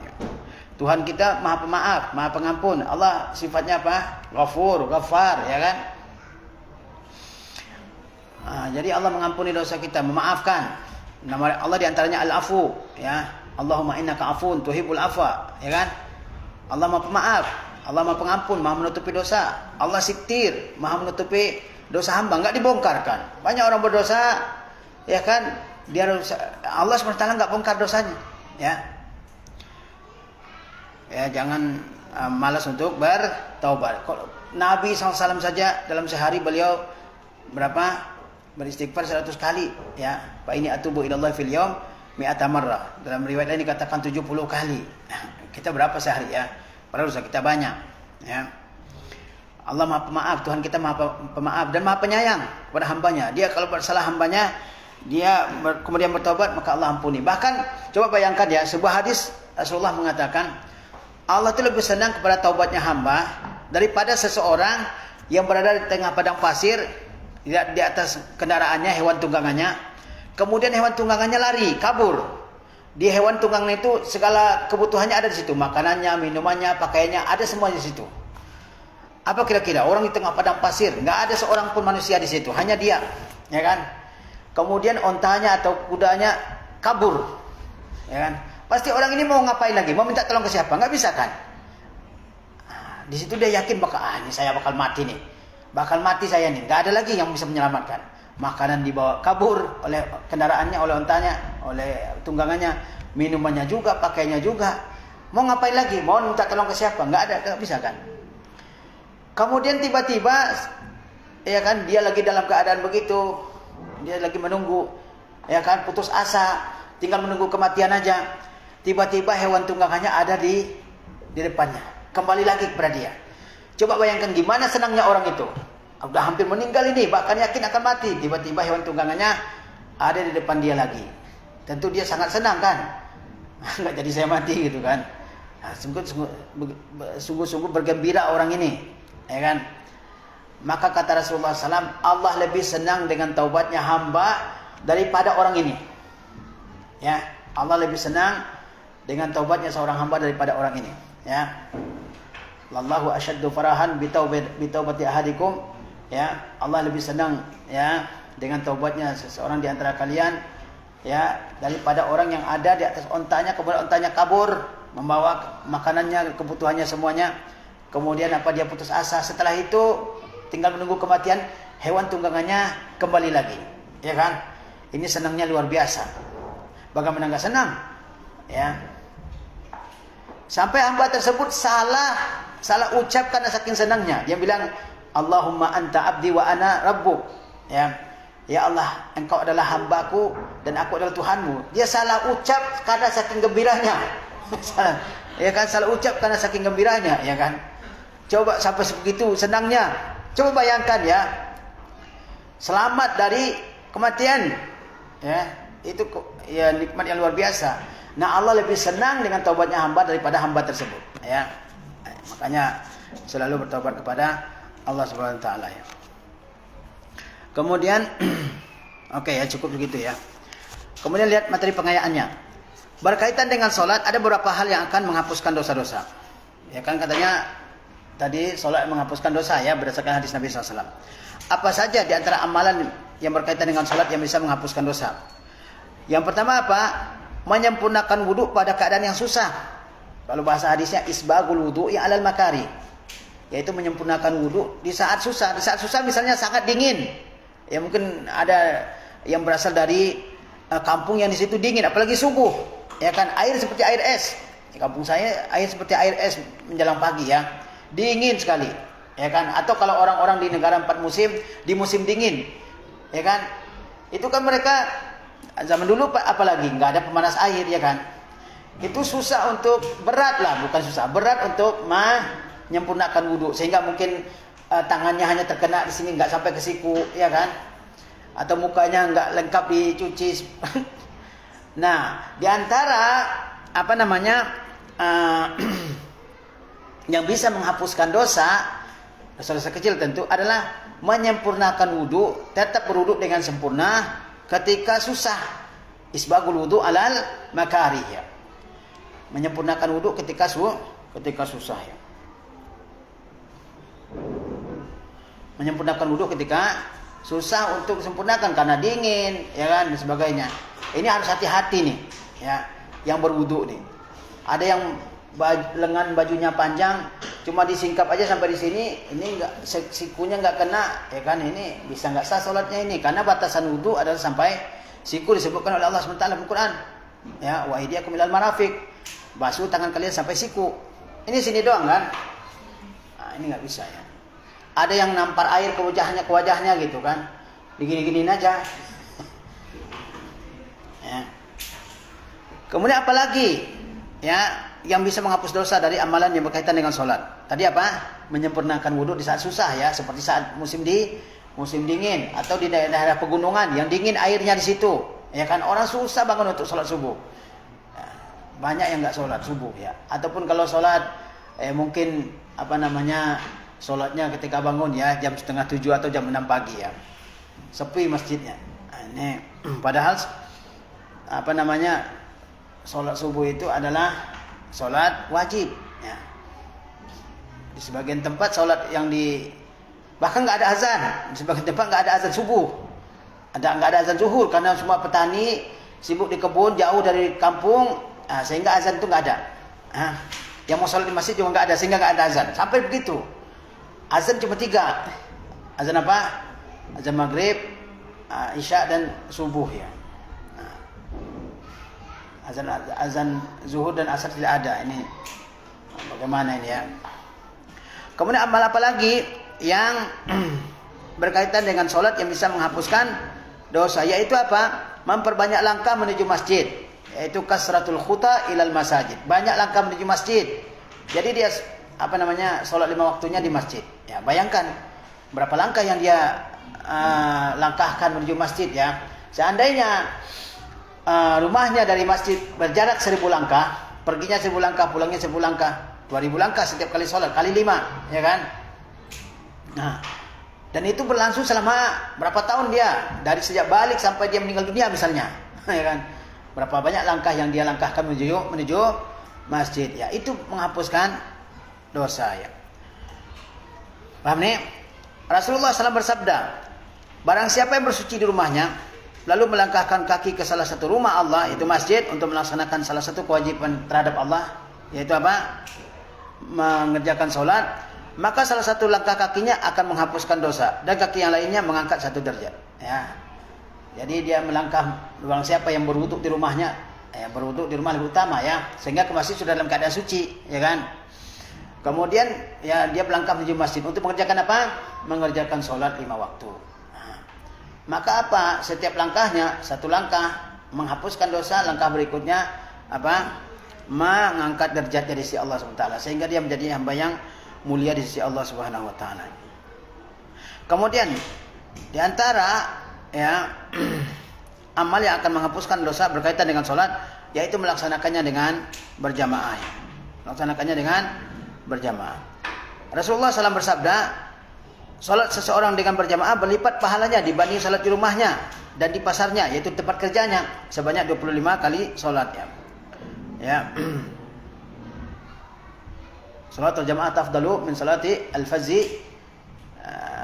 Tuhan kita Maha Pemaaf, Maha Pengampun. Allah sifatnya apa? Ghafur, Ghaffar, ya kan? Nah, jadi Allah mengampuni dosa kita, memaafkan. Nama Allah di antaranya Al-Afu, ya. Allahumma innaka afun tuhibbul afwa, ya kan? Allah Maha Pemaaf, Allah Maha Pengampun, Maha menutupi dosa. Allah Sittir, Maha menutupi dosa hamba, enggak dibongkarkan. Banyak orang berdosa, ya kan? Allah SWT enggak bongkar dosanya, ya. Ya, jangan malas untuk bertaubat. Nabi SAW saja dalam sehari beliau berapa? Beristighfar 100 kali, ya. Fa ini atubu ilallah fil yaum mi'ata marrah. Dalam riwayat lain dikatakan 70 kali. Nah, kita berapa sehari, ya? Padahal dosa kita banyak, ya. Allah Maha Pemaaf, Tuhan kita Maha Pemaaf dan Maha Penyayang kepada hambanya. Dia kalau bersalah hambanya, dia kemudian bertobat, maka Allah ampuni. Bahkan coba bayangkan, ya, sebuah hadis Rasulullah mengatakan Allah itu lebih senang kepada taubatnya hamba daripada seseorang yang berada di tengah padang pasir, di atas kendaraannya, hewan tunggangannya. Kemudian hewan tunggangannya lari, kabur. Di hewan tunggangan itu segala kebutuhannya ada di situ, makanannya, minumannya, pakaiannya, ada semua di situ. Apa kira-kira orang di tengah padang pasir, nggak ada seorang pun manusia di situ, hanya dia, ya kan? Kemudian ontanya atau kudanya kabur, ya kan? Pasti orang ini mau ngapain lagi? Mau minta tolong ke siapa? Nggak bisa kan? Nah, di situ dia yakin ini saya bakal mati nih, bakal mati saya nih. Nggak ada lagi yang bisa menyelamatkan. Makanan dibawa kabur oleh kendaraannya, oleh ontanya, oleh tunggangannya, minumannya juga, pakaiannya juga. Mau ngapain lagi? Mau minta tolong ke siapa? Nggak ada, nggak bisa kan? Kemudian tiba-tiba, ya kan, dia lagi dalam keadaan begitu, dia lagi menunggu, ya kan, putus asa, tinggal menunggu kematian aja. Tiba-tiba hewan tunggangannya ada di depannya, kembali lagi kepada dia. Coba bayangkan gimana senangnya orang itu. Udah hampir meninggal ini, bahkan yakin akan mati. Tiba-tiba hewan tunggangannya ada di depan dia lagi. Tentu dia sangat senang kan? Nggak jadi saya mati gitu kan? Nah, sungguh-sungguh bergembira orang ini, ya kan? Maka kata Rasulullah SAW, Allah lebih senang dengan taubatnya hamba daripada orang ini. Ya, Allah lebih senang dengan taubatnya seorang hamba daripada orang ini. Ya, Wallahu asyaddu farahan bitaubati ahadikum. Ya, Allah lebih senang, ya, dengan taubatnya seseorang di antara kalian, ya, daripada orang yang ada di atas ontanya, kemudian ontanya kabur, membawa makanannya, kebutuhannya semuanya, kemudian dia putus asa, setelah itu tinggal menunggu kematian, hewan tunggangannya kembali lagi, ya kan? Ini senangnya luar biasa. Bagaimana enggak senang? Ya. Sampai hamba tersebut salah ucap karena saking senangnya. Dia bilang, Allahumma anta abdi wa ana rabbuk. Ya Allah, engkau adalah hambaku dan aku adalah Tuhanmu. Dia salah ucap karena saking gembiranya. Ya kan, salah ucap karena saking gembiranya, ya kan? Coba sampai sebegitu senangnya. Coba bayangkan ya. Selamat dari kematian. Ya, itu ya nikmat yang luar biasa. Nah, Allah lebih senang dengan taubatnya hamba daripada hamba tersebut, ya. Makanya selalu bertaubat kepada Allah Subhanahu wa taala, ya. Kemudian oke, ya, cukup begitu ya. Kemudian lihat materi pengayaannya. Berkaitan dengan sholat, ada beberapa hal yang akan menghapuskan dosa-dosa. Ya kan, katanya tadi sholat menghapuskan dosa, ya, berdasarkan hadis Nabi SAW. Apa saja di antara amalan yang berkaitan dengan sholat yang bisa menghapuskan dosa? Yang pertama apa? Menyempurnakan wudhu pada keadaan yang susah. Kalau bahasa hadisnya isbagul wudhu alal makari, yaitu menyempurnakan wudhu di saat susah. Di saat susah misalnya sangat dingin. Ya mungkin ada yang berasal dari kampung yang di situ dingin, apalagi subuh, ya kan, air seperti air es. Di kampung saya air seperti air es menjelang pagi, ya, dingin sekali, ya kan. Atau kalau orang-orang di negara 4 musim, di musim dingin, ya kan, itu kan mereka zaman dulu apalagi nggak ada pemanas air, ya kan. Itu susah untuk berat untuk menyempurnakan wudhu, sehingga mungkin tangannya hanya terkena di sini, nggak sampai ke siku, ya kan? Atau mukanya nggak lengkap dicuci. Nah, di antara yang bisa menghapuskan dosa kecil tentu adalah menyempurnakan wudhu, tetap berwudhu dengan sempurna ketika susah. Isbagul wudhu alal makari, ya. Menyempurnakan wudhu ketika susah, ya. Menyempurnakan wudhu ketika susah untuk sempurnakan karena dingin, ya kan, dan sebagainya. Ini harus hati-hati nih, ya, yang berwudhu nih. Ada yang lengan bajunya panjang, cuma disingkap aja sampai di sini, ini enggak, sikunya enggak kena, ya kan, ini bisa enggak sah salatnya ini, karena batasan wudhu adalah sampai siku, disebutkan oleh Allah SWT dalam Al-Quran. Ya, wa aydiyakum ilal marafiq, basuh tangan kalian sampai siku. Ini sini doang kan? Nah, ini enggak bisa, ya. Ada yang nampar air ke wajahnya gitu kan, digini-giniin aja. Ya. Kemudian apalagi, ya, yang bisa menghapus dosa dari amalan yang berkaitan dengan sholat? Tadi apa? Menyempurnakan wudhu di saat susah, ya, seperti saat musim dingin atau di daerah pegunungan yang dingin airnya di situ, ya kan, orang susah bangun untuk sholat subuh. Ya, banyak yang nggak sholat subuh, ya. Ataupun kalau sholat, mungkin sholatnya ketika bangun, ya, jam 6:30 atau jam 6 pagi, ya, sepi masjidnya. Nah, ini padahal sholat subuh itu adalah sholat wajib, ya. Di sebagian tempat sholat yang bahkan nggak ada azan, di sebagian tempat nggak ada azan subuh, nggak ada azan zuhur, karena semua petani sibuk di kebun jauh dari kampung, sehingga azan itu nggak ada. Yang mau sholat di masjid juga nggak ada, sehingga nggak ada azan. Sampai begitu. Azan cuma 3. Azan apa? Azan maghrib, isya, dan subuh, ya. Azan zuhur dan asar tidak ada. Ini bagaimana ini, ya? Kemudian amal apa lagi yang berkaitan dengan sholat yang bisa menghapuskan dosa? Yaitu apa? Memperbanyak langkah menuju masjid. Yaitu kasratul khuta ilal masajid. Banyak langkah menuju masjid. Jadi dia sholat 5 waktunya di masjid. Ya, bayangkan berapa langkah yang dia langkahkan menuju masjid, ya. Seandainya rumahnya dari masjid berjarak 1000 langkah, perginya 1000 langkah, pulangnya 1000 langkah, 2000 langkah setiap kali sholat, kali 5, ya kan? Nah, dan itu berlangsung selama berapa tahun dia, dari sejak balik sampai dia meninggal dunia misalnya, ya kan? Berapa banyak langkah yang dia langkahkan menuju masjid, ya, itu menghapuskan dosa, ya. Paham nih? Rasulullah SAW bersabda, barang siapa yang bersuci di rumahnya, lalu melangkahkan kaki ke salah satu rumah Allah, itu masjid, untuk melaksanakan salah satu kewajiban terhadap Allah, yaitu apa? mengerjakan sholat, maka salah satu langkah kakinya akan menghapuskan dosa dan kaki yang lainnya mengangkat satu derajat. Ya. Jadi dia melangkah, barang siapa yang berwuduk di rumahnya, berwuduk di rumah lebih utama ya, sehingga ke masjid sudah dalam keadaan suci, ya kan. Kemudian ya dia melangkah menuju masjid untuk mengerjakan apa? Mengerjakan sholat 5 waktu. Nah, maka apa? Setiap langkahnya satu langkah menghapuskan dosa, langkah berikutnya apa? Mengangkat derajat dari sisi Allah SWT, sehingga dia menjadi hamba yang mulia di sisi Allah Subhanahu wa taala. Kemudian di antara ya amal yang akan menghapuskan dosa berkaitan dengan sholat, yaitu melaksanakannya dengan berjamaah. Melaksanakannya dengan berjamaah. Rasulullah SAW bersabda, sholat seseorang dengan berjamaah berlipat pahalanya dibanding sholat di rumahnya dan di pasarnya, yaitu tempat kerjanya, sebanyak 25 kali sholatnya. Ya. Sholat berjamaah tafdalu min salati al-fazzi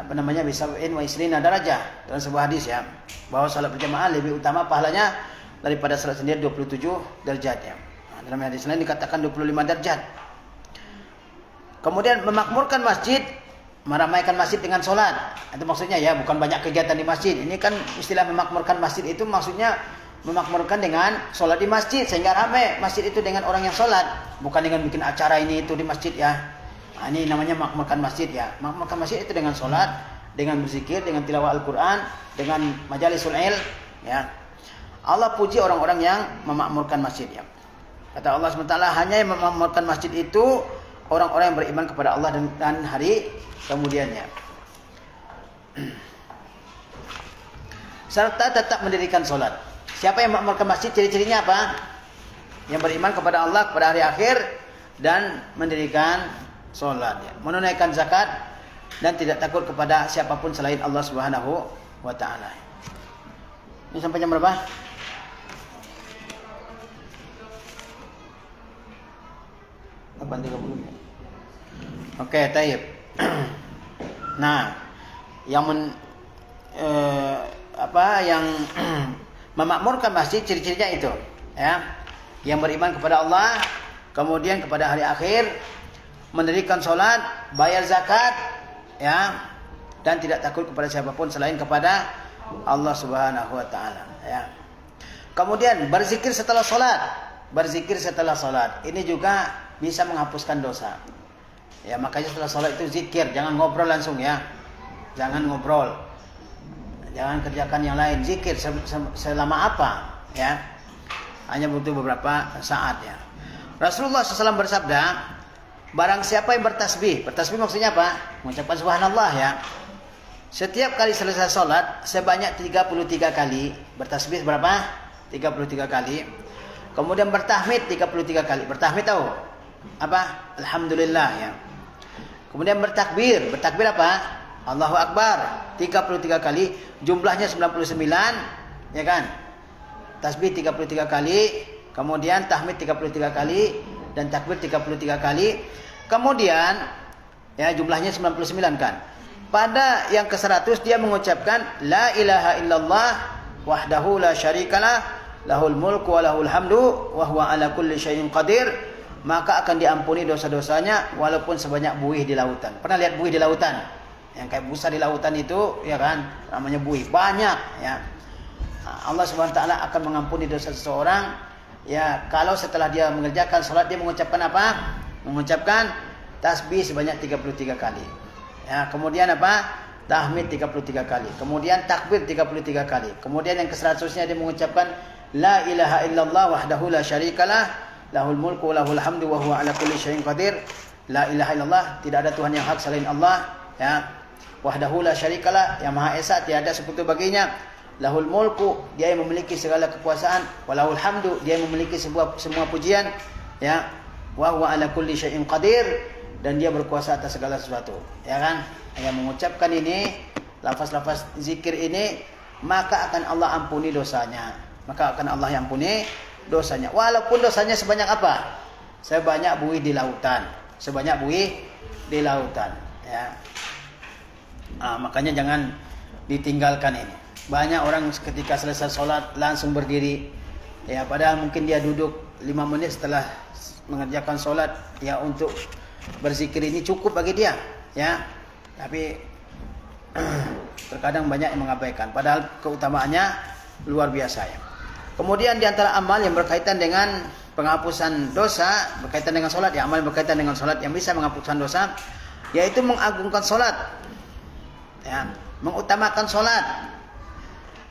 bisab'in wa isrina darajah, dalam sebuah hadis ya, bahwa salat berjamaah lebih utama pahalanya daripada salat sendiri 27 derajat ya. Dalam hadis lain dikatakan 25 derajat. Kemudian memakmurkan masjid, meramaikan masjid dengan sholat. Itu maksudnya ya, bukan banyak kegiatan di masjid. Ini kan istilah memakmurkan masjid itu maksudnya memakmurkan dengan sholat di masjid, sehingga ramai masjid itu dengan orang yang sholat, bukan dengan bikin acara ini itu di masjid ya. Nah, ini namanya makmurkan masjid ya. Makmurkan masjid itu dengan sholat, dengan berzikir, dengan tilawah Al-Quran, dengan majalisul ilm ya. Allah puji orang-orang yang memakmurkan masjid ya. Kata Allah SWT, hanya yang memakmurkan masjid itu orang-orang yang beriman kepada Allah dan hari kemudiannya. Serta tetap mendirikan sholat. Siapa yang memakmurkan masjid, ciri-cirinya apa? Yang beriman kepada Allah, kepada hari akhir, dan mendirikan sholat ya. Menunaikan zakat dan tidak takut kepada siapapun selain Allah Subhanahu wa taala. Ini sampai jam berapa? Kapan 30? Oke, taib. Nah, yang yang memakmurkan masjid, ciri-cirinya itu ya. Yang beriman kepada Allah, kemudian kepada hari akhir, mendirikan sholat, bayar zakat ya, dan tidak takut kepada siapapun selain kepada Allah Subhanahu wa taala ya. Kemudian berzikir setelah sholat. Berzikir setelah sholat ini juga bisa menghapuskan dosa ya. Makanya setelah sholat itu zikir, jangan ngobrol langsung ya. Jangan ngobrol, jangan kerjakan yang lain. Zikir selama apa ya, hanya butuh beberapa saat ya. Rasulullah SAW bersabda, barang siapa yang bertasbih maksudnya apa? Mengucapkan subhanallah ya. Setiap kali selesai sholat sebanyak 33 kali. Bertasbih berapa? 33 kali. Kemudian bertahmid 33 kali. Bertahmid tahu apa? Alhamdulillah ya. Kemudian bertakbir apa? Allahu Akbar 33 kali. Jumlahnya 99 ya kan? Tasbih 33 kali, kemudian tahmid 33 kali, dan takbir 33 kali. Kemudian ya jumlahnya 99 kan. Pada yang ke-100 dia mengucapkan la ilaha illallah wahdahu la syarikalah lahul mulku wa lahul hamdu wa huwa ala kulli syai'in qadir, maka akan diampuni dosa-dosanya walaupun sebanyak buih di lautan. Pernah lihat buih di lautan? Yang kayak busa di lautan itu ya kan, namanya buih, banyak ya. Allah Subhanahu wa taala akan mengampuni dosa seseorang ya kalau setelah dia mengerjakan salat dia mengucapkan apa? Mengucapkan tasbih sebanyak 33 kali. Ya, kemudian apa? Tahmid 33 kali. Kemudian takbir 33 kali. Kemudian yang ke-100-nya dia mengucapkan la ilaha illallah wahdahu la syarikalah lahul mulku wa lahul hamdu wa huwa ala kulli syai'in qadir. La ilaha illallah, tidak ada Tuhan yang hak selain Allah ya. Wahdahu la syarikalah, yang Maha Esa, tiada sekutu baginya. Lahul mulku, dia yang memiliki segala kekuasaan. Walahul hamdu, dia yang memiliki semua pujian ya. Wa huwa ala kulli syai'in qadir, dan dia berkuasa atas segala sesuatu ya kan. Yang mengucapkan ini lafaz-lafaz zikir ini, maka akan Allah ampuni dosanya. Maka akan Allah ampuni dosanya walaupun dosanya sebanyak apa? Sebanyak buih di lautan. Sebanyak buih di lautan ya. Makanya jangan ditinggalkan ini. Banyak orang ketika selesai sholat langsung berdiri ya, padahal mungkin dia duduk 5 menit setelah mengerjakan sholat ya untuk berzikir ini cukup bagi dia, ya. Tapi terkadang banyak yang mengabaikan, padahal keutamaannya luar biasa, ya. Kemudian di antara amal yang berkaitan dengan penghapusan dosa, berkaitan dengan solat, ya, amal yang berkaitan dengan solat yang bisa menghapuskan dosa, yaitu mengagungkan solat, ya, mengutamakan solat.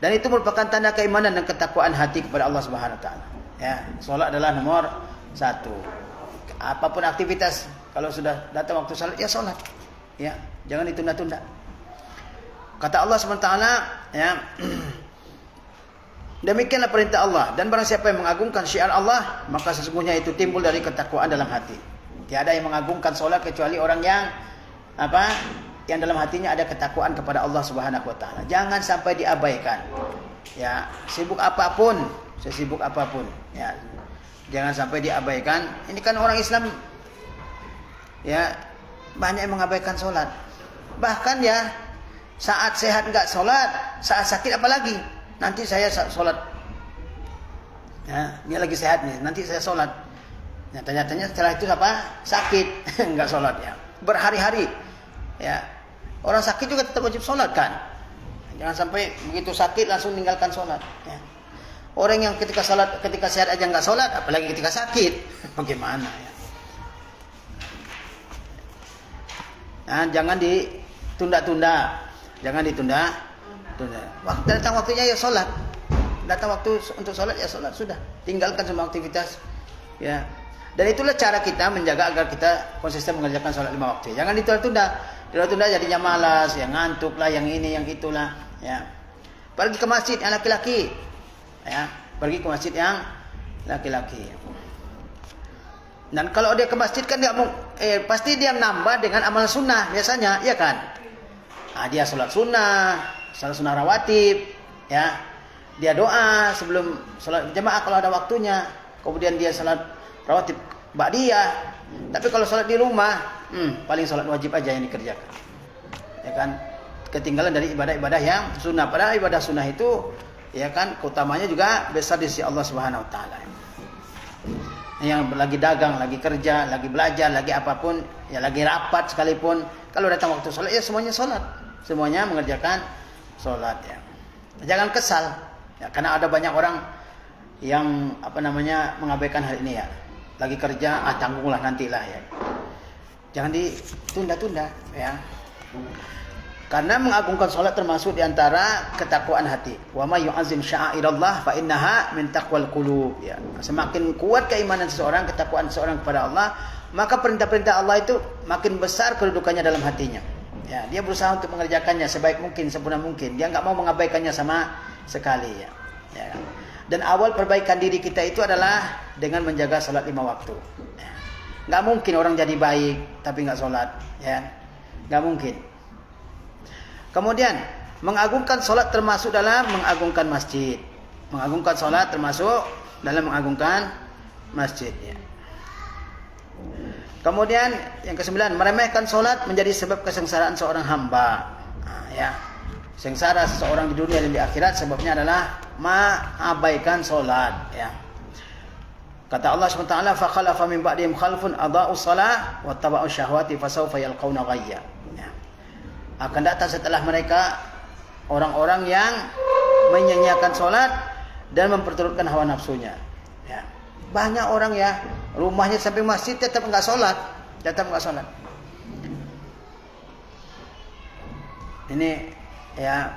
Dan itu merupakan tanda keimanan dan ketakwaan hati kepada Allah Subhanahu wa taala. Ya, salat adalah nomor 1. Apapun aktivitas, kalau sudah datang waktu salat ya salat. Ya, jangan ditunda-tunda. Kata Allah Subhanahu wa taala, ya. Demikianlah perintah Allah, dan barang siapa yang mengagungkan syiar Allah, maka sesungguhnya itu timbul dari ketakwaan dalam hati. Tiada yang mengagungkan salat kecuali orang yang yang dalam hatinya ada ketakwaan kepada Allah Subhanahu wa taala. Jangan sampai diabaikan. Ya, sesibuk apapun, ya. Jangan sampai diabaikan. Ini kan orang Islam, ya, banyak yang mengabaikan salat. Bahkan, ya, saat sehat enggak salat, saat sakit apalagi. Nanti saya salat. Ya, dia lagi sehat nih, nanti saya salat. Ya, ternyata setelah itu sakit, enggak salat, ya. Berhari-hari. Ya, orang sakit juga tetap wajib sholat kan. Jangan sampai begitu sakit langsung meninggalkan sholat. Ya. Orang yang ketika sehat aja nggak sholat, apalagi ketika sakit, bagaimana? Ya. Nah, jangan ditunda-tunda, datang waktunya ya sholat. Datang waktu untuk sholat ya sholat sudah. Tinggalkan semua aktivitas. Ya. Dan itulah cara kita menjaga agar kita konsisten mengerjakan sholat 5 waktu. Jangan ditunda-tunda. Ditunda jadinya malas, yang ngantuk lah, yang ini, yang itulah, ya. Pergi ke masjid yang laki-laki, ya. Pergi ke masjid yang laki-laki. Dan kalau dia ke masjid kan pasti dia nambah dengan amal sunnah biasanya, ya kan? Nah, dia sholat sunnah rawatib, ya. Dia doa sebelum sholat jamaah kalau ada waktunya. Kemudian dia sholat rawatib ba'diyah. Tapi kalau sholat di rumah, paling sholat wajib aja yang dikerjakan. Ya kan? Ketinggalan dari ibadah-ibadah yang sunnah. Padahal ibadah sunnah itu, ya kan, keutamanya juga besar di sisi Allah Subhanahu wa taala. Yang lagi dagang, lagi kerja, lagi belajar, lagi apapun, ya lagi rapat sekalipun, kalau datang waktu sholat, ya semuanya sholat. Semuanya mengerjakan sholat, ya. Jangan kesal, ya, karena ada banyak orang yang mengabaikan hal ini, ya. Lagi kerja, tanggunglah nantilah, ya. Jangan ditunda-tunda, ya. Karena mengagungkan salat termasuk diantara ketakwaan hati. Wa may yu'azzim sya'airallah fa innaha min taqwal qulub, ya. Semakin kuat keimanan seseorang, ketakwaan seseorang kepada Allah, maka perintah-perintah Allah itu makin besar kedudukannya dalam hatinya. Ya, dia berusaha untuk mengerjakannya sebaik mungkin, sempurna mungkin. Dia enggak mau mengabaikannya sama sekali, ya. Ya. Dan awal perbaikan diri kita itu adalah dengan menjaga salat 5 waktu. Ya. Nggak mungkin orang jadi baik tapi nggak salat, ya. Nggak mungkin. Kemudian mengagungkan salat termasuk dalam mengagungkan masjid. Mengagungkan salat termasuk dalam mengagungkan masjid, ya. Kemudian yang ke-9, meremehkan salat menjadi sebab kesengsaraan seorang hamba. Nah, ya. Sengsara seseorang di dunia dan di akhirat sebabnya adalah mengabaikan salat, ya. Kata Allah SWT, fa khalafa min ba'dihim khalfun adha'us shalah wa taba'us syahwati fasawfa yalqauna ghayya. Ya. Akan datang setelah mereka orang-orang yang menyia-nyiakan salat dan memperturutkan hawa nafsunya. Ya. Banyak orang, ya, rumahnya samping masjid tetap enggak salat, Ini, ya,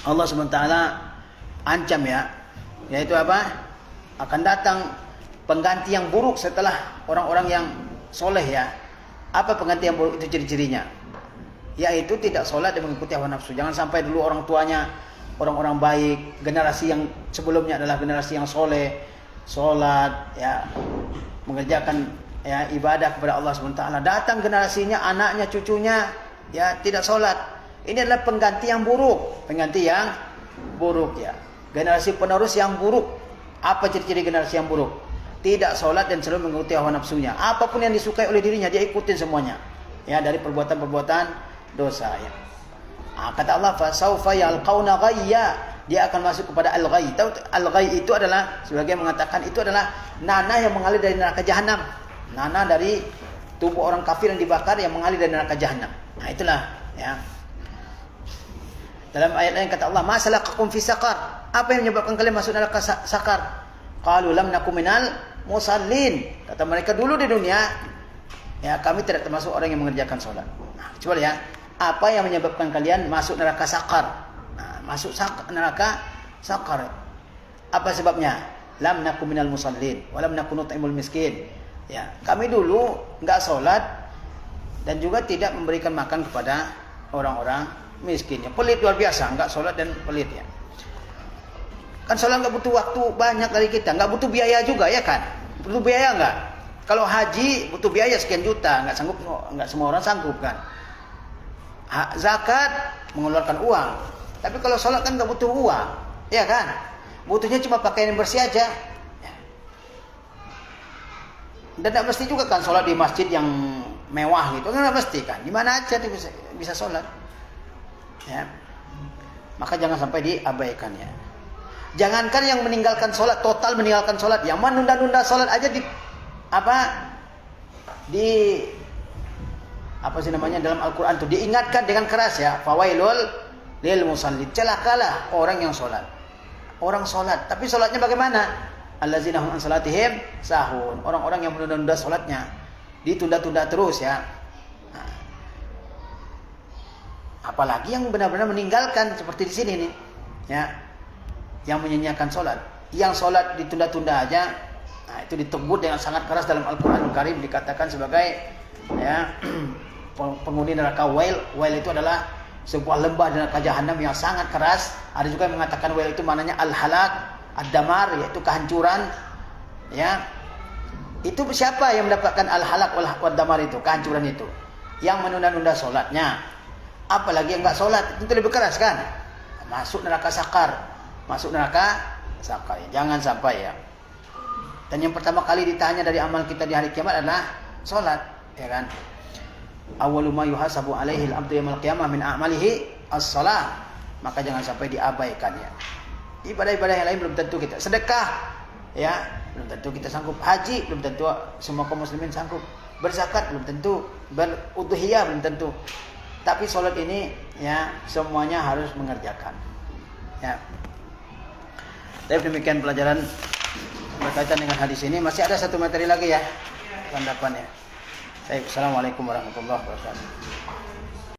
Allah SWT ancam, ya, yaitu apa? Akan datang pengganti yang buruk setelah orang-orang yang soleh, ya. Apa pengganti yang buruk itu ciri-cirinya? Yaitu tidak sholat dan mengikuti hawa nafsu. Jangan sampai dulu orang tuanya orang-orang baik, generasi yang sebelumnya adalah generasi yang soleh, sholat, ya, mengerjakan, ya, ibadah kepada Allah SWT. Datang generasinya, anaknya, cucunya, ya, tidak sholat. Ini adalah pengganti yang buruk, ya. Generasi penerus yang buruk. Apa ciri-ciri generasi yang buruk? Tidak sholat dan selalu mengikuti hawa nafsunya. Apapun yang disukai oleh dirinya dia ikutin semuanya, ya, dari perbuatan-perbuatan dosa, ya. Kata Allah, fa saufa yalqauna ghayya, dia akan masuk kepada al-ghayy. Tahu al-ghayy itu adalah, sebagian mengatakan itu adalah nanah yang mengalir dari neraka jahanam. Nanah dari tubuh orang kafir yang dibakar yang mengalir dari neraka jahanam. Nah, itulah ya. Dalam ayat lain kata Allah, "Ma salakakum fi saqar?" Apa yang menyebabkan kalian masuk neraka sakar? Qalu lam nakum minal musallin. Kata mereka dulu di dunia, ya kami tidak termasuk orang yang mengerjakan salat. Nah, coba ya, apa yang menyebabkan kalian masuk neraka sakar? Nah, masuk neraka sakar. Apa sebabnya? Lam nakum minal musallin wa lam nakun nut'imul miskin. Ya, kami dulu enggak salat dan juga tidak memberikan makan kepada orang-orang miskin. Pelit luar biasa, enggak salat dan pelit ya. Kan salat enggak butuh waktu banyak dari kita, enggak butuh biaya juga ya kan? Butuh biaya enggak? Kalau haji butuh biaya sekian juta, enggak sanggup, enggak semua orang sanggup kan. Zakat mengeluarkan uang. Tapi kalau salat kan enggak butuh uang, ya kan? Butuhnya cuma pakaian yang bersih aja. Dan tidak mesti juga kan salat di masjid yang mewah gitu, kan tidak mesti kan. Di mana aja bisa salat. Ya. Maka jangan sampai diabaikan ya. Jangankan yang meninggalkan salat, total meninggalkan salat, yang menunda-nunda salat aja dalam Al-Qur'an tuh diingatkan dengan keras ya, fawailul lil musallin. Celakalah orang yang salat. Orang salat, tapi salatnya bagaimana? Allazina hum an salatihim sahun. Orang-orang yang menunda-nunda salatnya, ditunda-tunda terus ya. Nah, apalagi yang benar-benar meninggalkan seperti di sini nih, ya. Yang menyanyiakan salat, yang salat ditunda-tunda aja. Nah, itu ditegur dengan sangat keras dalam Al-Qur'anul Karim, dikatakan sebagai ya penghuni neraka wail. Wail itu adalah sebuah lembah neraka jahanam yang sangat keras. Ada juga yang mengatakan wail itu maknanya al-halak, ad-damar, yaitu kehancuran. Ya. Itu siapa yang mendapatkan al-halak wad-damar itu, kehancuran itu? Yang menunda-nunda salatnya. Apalagi yang enggak salat, itu lebih keras kan? Masuk neraka sakar. Masuk neraka sakar. Jangan sampai ya. Dan yang pertama kali ditanya dari amal kita di hari kiamat adalah salat, ya kan? Awwalu ma yuhasabu alaihi al-'abdu yaumil qiyamah min a'malihi as-shalah. Maka jangan sampai diabaikan ya. Ibadah-ibadah yang lain belum tentu kita. Sedekah ya, belum tentu kita sanggup. Haji belum tentu semua kaum muslimin sanggup. Berzakat belum tentu. Berudhiyah belum tentu. Tapi salat ini ya semuanya harus mengerjakan. Ya. Tapi demikian pelajaran berkaitan dengan hadis ini. Masih ada satu materi lagi ya. Tanggapannya. Baik, assalamualaikum warahmatullahi wabarakatuh.